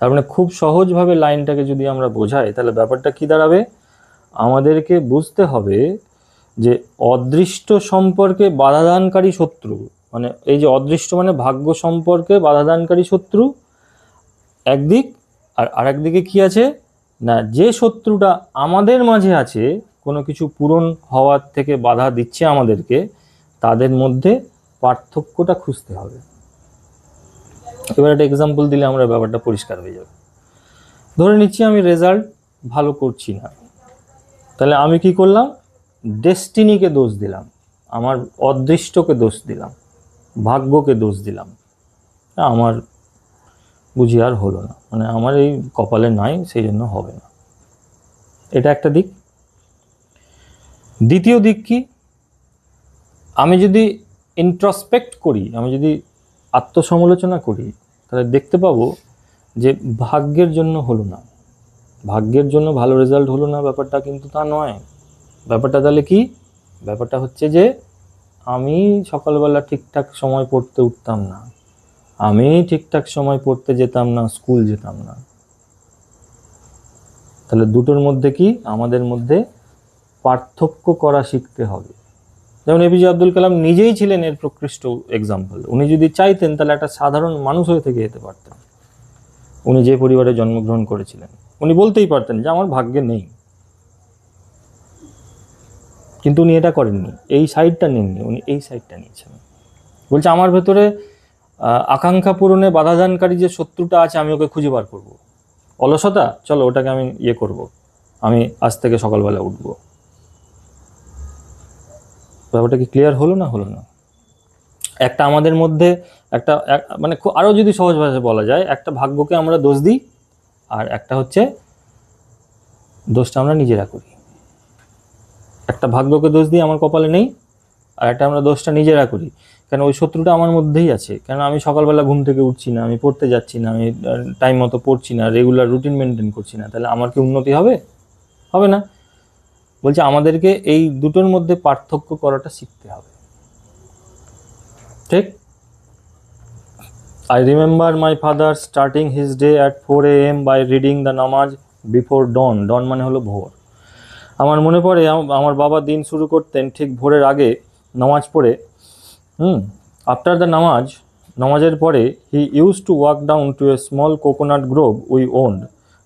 তার মানে খুব সহজভাবে লাইনটাকে যদি আমরা বোঝাই তাহলে ব্যাপারটা কি দাঁড়াবে, আমাদেরকে বুঝতে হবে যে অদৃষ্ট সম্পর্কে বাধাদানকারী শত্রু, মানে এই যে অদৃষ্ট মানে ভাগ্য সম্পর্কে বাধাদানকারী শত্রু একদিক, আর আরেকদিকে কি আছে না, যে শত্রুটা আমাদের মাঝে আছে কোনো কিছু পূরণ হওয়ার থেকে বাধা দিচ্ছে আমাদেরকে, তাদের মধ্যে পার্থক্যটা খুঁজতে হবে। এবার একটা এক্সাম্পল দিলে আমরা ব্যাপারটা পরিষ্কার হয়ে যাবে। ধরে নিচ্ছি আমি রেজাল্ট ভালো করছি না, তাহলে আমি কি করলাম, ডেস্টিনিকে দোষ দিলাম, আমার অদৃষ্টকে দোষ দিলাম, ভাগ্যকে দোষ দিলাম, আমার বুঝি আর হলো না, মানে আমার এই কপালে নাই সেই জন্য হবে না। এটা একটা দিক। দ্বিতীয় দিক কি, আমি যদি ইন্ট্রোস্পেক্ট করি, আমি যদি আত্মসমালোচনা করি, তাহলে দেখতে পাবো যে ভাগ্যের জন্য হলো না, ভাগ্যের জন্য ভালো রেজাল্ট হলো না, ব্যাপারটা কিন্তু তা নয়। ব্যাপারটা তাহলে কি, ব্যাপারটা হচ্ছে যে আমি সকালবেলা ঠিকঠাক সময় পড়তে উঠতাম না, আমি ঠিকঠাক সময় পড়তে যেতাম না, স্কুল যেতাম না। তাহলে দুটোর মধ্যে কি, আমাদের মধ্যে পার্থক্য করা শিখতে হবে। যেমন এপিজে আব্দুল কালাম নিজেই ছিলেন এর প্রকৃষ্ট এক্সাম্পল। উনি যদি চাইতেন তাহলে একটা সাধারণ মানুষ হয়ে থেকে যেতে পারতেন। উনি যে পরিবারে জন্মগ্রহণ করেছিলেন, উনি বলতেই পারতেন যে আমার ভাগ্যে নেই, কিন্তু উনি এটা করেননি, এই সাইডটা নেননি, উনি এই সাইডটা নিয়েছেন। বলছে আমার ভেতরে আকাঙ্ক্ষা পূরণে বাধাদানকারী যে শত্রুটা আছে আমি ওকে খুঁজে বার করবো। অলসতা, চলো ওটাকে আমি করব, আমি আজ থেকে সকালবেলা উঠব। ব্যাপারটা কি ক্লিয়ার হলো না? হলো না। একটা আমাদের মধ্যে একটা মানে আরও যদি সহজ ভাষায় বলা যায়, একটা ভাগ্যকে আমরা দোষ দিই, আর একটা হচ্ছে দোষটা আমরা নিজেরা করি। একটা ভাগ্যকে দোষ দিই আমার কপালে নেই, আর একটা আমরা দোষটা নিজেরা করি। কেন, ওই শত্রুটা আমার মধ্যেই আছে। কেন আমি সকালবেলা ঘুম থেকে উঠছি না, আমি পড়তে যাচ্ছি না, আমি টাইম মতো পড়ছি না, রেগুলার রুটিন মেনটেন করছি না, তাহলে আমার কি উন্নতি হবে? হবে না। বলছে আমাদেরকে এই দুটোর মধ্যে পার্থক্য করাটা শিখতে হবে। ঠিক? I remember my father starting his day at 4 AM by reading the namaz before dawn. Dawn মানে হলো ভোর। আমার মনে পড়ে আমার বাবা দিন শুরু করতেন ঠিক ভোরের আগে নামাজ পড়ে। আফটার দ্য নামাজের পরে he use to walk down to a small coconut grove we owned.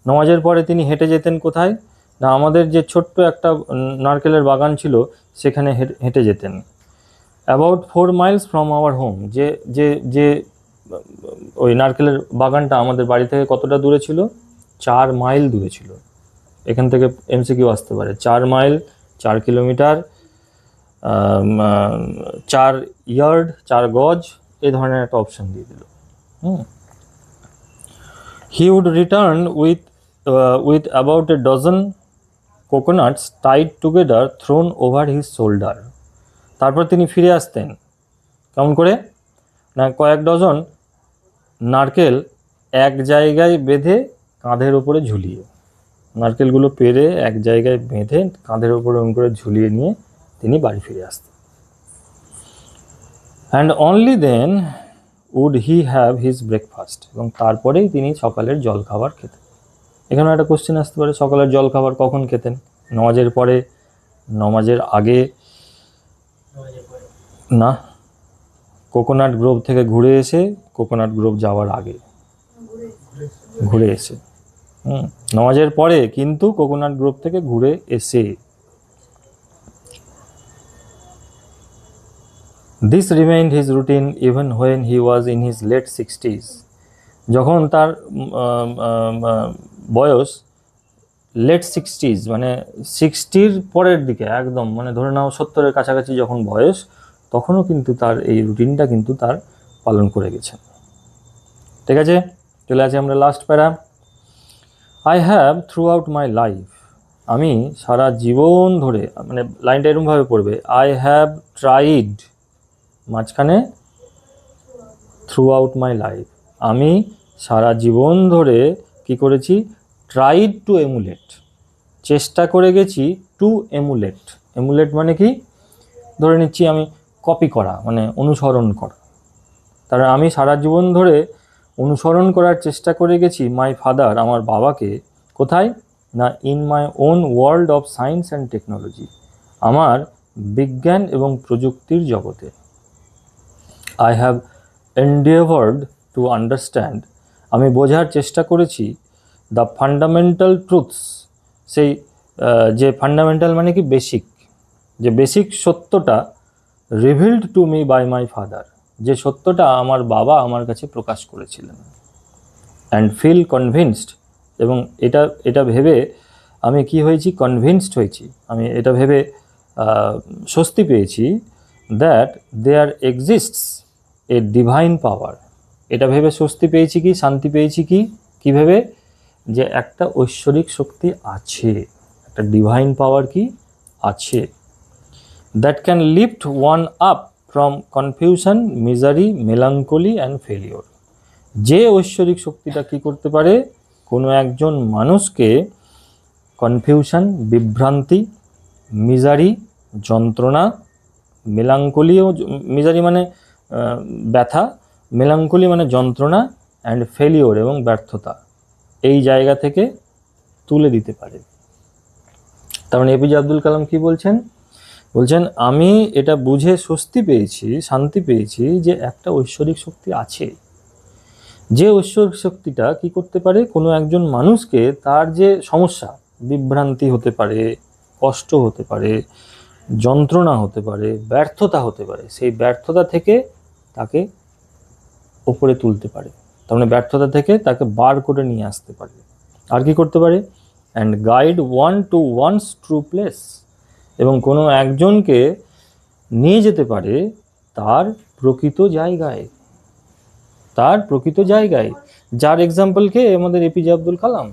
নামাজের পরে তিনি হেঁটে যেতেন কোথায় না, আমাদের যে ছোট্ট একটা নারকেলের বাগান ছিল সেখানে হেঁটে যেতেন। About 4 miles from our home. যে যে যে ওই নারকেলের বাগানটা আমাদের বাড়ি থেকে কতটা দূরে ছিল? 4 মাইল দূরে ছিল। এখান থেকে এমসিকিউ আসতে পারে, 4 মাইল, 4 কিলোমিটার, 4 ইয়ার্ড, 4 গজ, এই ধরনের একটা অপশন দিয়ে দিল। He would return with about a dozen coconuts tied together thrown over his shoulder. তারপর তিনি ফিরে আসতেন কেমন করে না, কয়েক ডজন নারকেল এক জায়গায় বেঁধে কাঁধের ওপরে ঝুলিয়ে, নারকেলগুলো পেরে এক জায়গায় বেঁধে কাঁধের ওপরে ওরকম করে ঝুলিয়ে নিয়ে তিনি বাড়ি ফিরে আসতেন। And only then would he have his breakfast. এবং তারপরেই তিনি সকালের জলখাবার খেতেন। এখানে একটা কোশ্চেন আসতে পারে, সকালের জলখাবার কখন খেতেন? নামাজের পরে, নামাজের আগে না, কোকোনাট গ্রোভ থেকে ঘুরে এসে, কোকোনাট গ্রোভ যাওয়ার আগে, ঘুরে এসে। নামাজের পরে কিন্তু কোকোনাট গ্রোভ থেকে ঘুরে এসে। This remained his routine even when he was in his late 60s। যখন তার বয়স লেট 60s মানে 60-র পরের দিকে, একদম মানে ধরে নাও 70-এর কাছাকাছি যখন বয়স, তখনও কিন্তু তার এই রুটিনটা কিন্তু তার পালন করে গেছেন। ঠিক আছে, চলে আসি আমরা লাস্ট প্যারা। I have through out my life. আমি সারা জীবন ধরে, মানে লাইনটা এরকমভাবে পড়বে, আই হ্যাভ ট্রাইড, মাঝখানে থ্রু আউট মাই লাইফ। আমি সারা জীবন ধরে কি করেছি? ট্রাইড টু এমুলেট, চেষ্টা করে গেছি। টু এমুলেট, এমুলেট মানে কি? ধরে নিচ্ছি আমি কপি করা, মানে অনুসরণ করা। তার আমি সারা জীবন ধরে অনুসরণ করার চেষ্টা করে গেছি মাই ফাদার, আমার বাবাকে। কোথায় না, in my own world of science and technology, আমার বিজ্ঞান এবং প্রযুক্তির জগতে। আই হ্যাভ এন্ডিয়েভার্ড টু আন্ডারস্ট্যান্ড, আমি বোঝার চেষ্টা করেছি দ্য ফান্ডামেন্টাল ট্রুথস, সেই যে ফান্ডামেন্টাল মানে কি বেসিক, যে বেসিক সত্যটা revealed to me by my father, যে সত্যটা আমার বাবা আমার কাছে প্রকাশ করেছিলেন। অ্যান্ড ফিল কনভিন্সড, এবং এটা ভেবে আমি কি হয়েছি, কনভিন্সড হয়েছি, আমি এটা ভেবে স্বস্তি পেয়েছি, that there exists a divine power, এটা ভেবে স্বস্তি পেয়েছি কি, শান্তি পেয়েছি কি, কি ভেবে, যে একটা ঐশ্বরিক শক্তি আছে, একটা ডিভাইন পাওয়ার কি আছে, that can lift one up from confusion, misery, melancholy and failure, যে ঐশ্বরিক শক্তিটা কি করতে পারে, কোনো একজন মানুষকে কনফিউশন, বিভ্রান্তি, মিজারি, যন্ত্রণা, মেলাঙ্কলিও, মিজারি মানে ব্যথা, মেলাঙ্কলি মানে যন্ত্রণা, অ্যান্ড ফেলিওর এবং ব্যর্থতা, এই জায়গা থেকে তুলে দিতে পারে। তার মানে এপিজে আব্দুল কালাম কি বলছেন, বলছেন আমি এটা বুঝে স্বস্তি পেয়েছি, শান্তি পেয়েছি, যে একটা ঐশ্বরিক শক্তি আছে, যে ঐশ্বরিক শক্তিটা কি করতে পারে, কোনো একজন মানুষকে তার যে সমস্যা, বিভ্রান্তি হতে পারে, কষ্ট হতে পারে, যন্ত্রণা হতে পারে, ব্যর্থতা হতে পারে, সেই ব্যর্থতা থেকে তাকে ওপরে তুলতে পারে, তার মানে ব্যর্থতা থেকে তাকে বার করে নিয়ে আসতে পারে। আর কি করতে পারে, and guide one to one's true place, এবং কোনো একজনকে নিয়ে যেতে পারে তার প্রকৃত জায়গায়, তার প্রকৃত জায়গায়, যার এক্সাম্পলকে আমাদের এপিজে আব্দুল কালাম,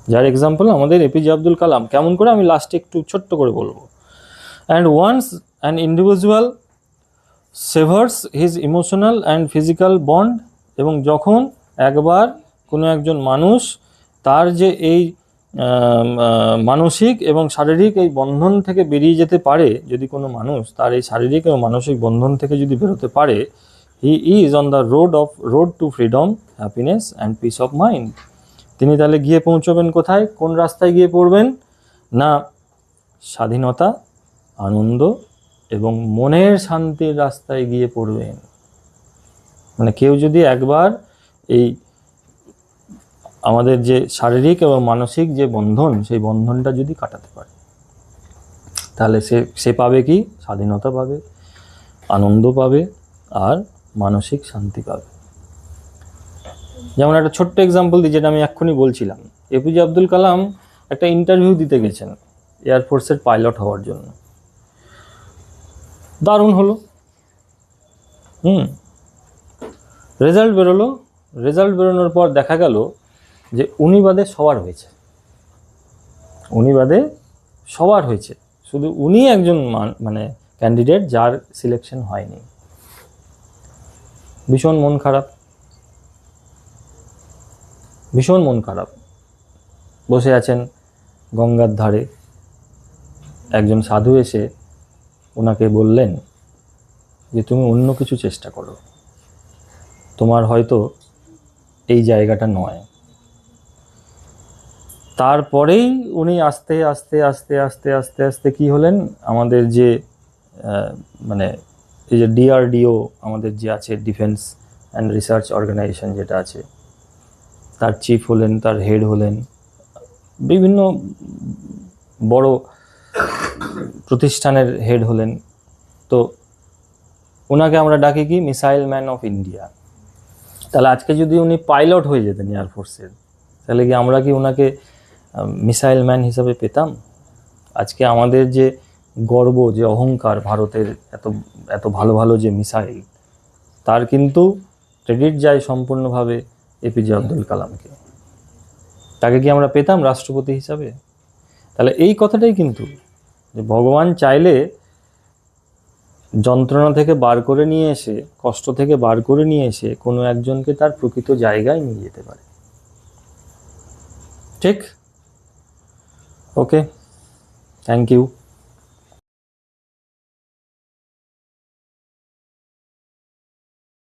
যার এক্সাম্পল আমাদের এপিজে আব্দুল কালাম। কেমন করে, আমি লাস্টে একটু ছোট্ট করে বলবো। And once an individual severs his emotional and physical bond, এবং যখন একবার কোনো একজন মানুষ তার যে এই মানসিক এবং শারীরিক এই বন্ধন থেকে বেরিয়ে যেতে পারে, যদি কোনো মানুষ তার এই শারীরিক এবং মানসিক বন্ধন থেকে যদি বেরোতে পারে, he is on the road two freedom, happiness and piece of mind, তিনি তাহলে গিয়ে পৌঁছবেন কোথায়, কোন রাস্তায় গিয়ে পড়বেন না, স্বাধীনতা, আনন্দ এবং মনের শান্তির রাস্তায় গিয়ে পড়বেন। মানে কেউ যদি একবার এই আমাদের যে শারীরিক এবং মানসিক যে বন্ধন, সেই বন্ধনটা যদি কাটাতে পারে, তাহলে সে পাবে কি, স্বাধীনতা পাবে, আনন্দ পাবে আর মানসিক শান্তি পাবে। যেমন একটা ছোট্ট এক্সাম্পল দিই, যেটা আমি এক্ষুনি বলছিলাম, এপিজে আব্দুল কালাম একটা ইন্টারভিউ দিতে গেছেন এয়ারফোর্সের পাইলট হওয়ার জন্য, দারুণ হলো, রেজাল্ট বেরোলো, রেজাল্ট বেরোনোর পর দেখা গেল যে উনি বাদে সবার হয়েছে, উনি বাদে সবার হয়েছে, শুধু উনি একজন মানে ক্যান্ডিডেট যার সিলেকশন হয়নি। ভীষণ মন খারাপ, ভীষণ মন খারাপ, বসে আছেন গঙ্গার ধারে, একজন সাধু এসে ওনাকে বললেন যে তুমি অন্য কিছু চেষ্টা করো, তোমার হয়তো এই জায়গাটা নয়। তারপরেই উনি আস্তে আস্তে আস্তে আস্তে আস্তে আস্তে কি হলেন, আমাদের যে মানে এই যে ডিআরডিও আমাদের যে আছে, ডিফেন্স অ্যান্ড রিসার্চ অর্গানাইজেশন যেটা আছে, তার চিফ হলেন, তার হেড হলেন, বিভিন্ন বড় প্রতিষ্ঠানের হেড হলেন। তো ওনাকে আমরা ডাকি কি, মিসাইল ম্যান অফ ইন্ডিয়া। তাহলে আজকে যদি উনি পাইলট হয়ে যেতেন এয়ারফোর্সের, তাহলে কি আমরা কি ওনাকে মিসাইল ম্যান হিসাবে পেতাম? আজকে আমাদের যে গর্ব, যে অহংকার, ভারতের এত এত ভালো ভালো যে মিসাইল, তার কিন্তু ক্রেডিট যায় সম্পূর্ণভাবে এপিজে আব্দুল কালামকে। তাকে কি আমরা পেতাম রাষ্ট্রপতি হিসাবে? তাহলে এই কথাটাই কিন্তু, যে ভগবান চাইলে যন্ত্রণা থেকে বার করে নিয়ে এসে, কষ্ট থেকে বার করে নিয়ে এসে কোনো একজনকে তার প্রকৃত জায়গায় নিয়ে যেতে পারে। ঠিক? ওকে, থ্যাংক ইউ।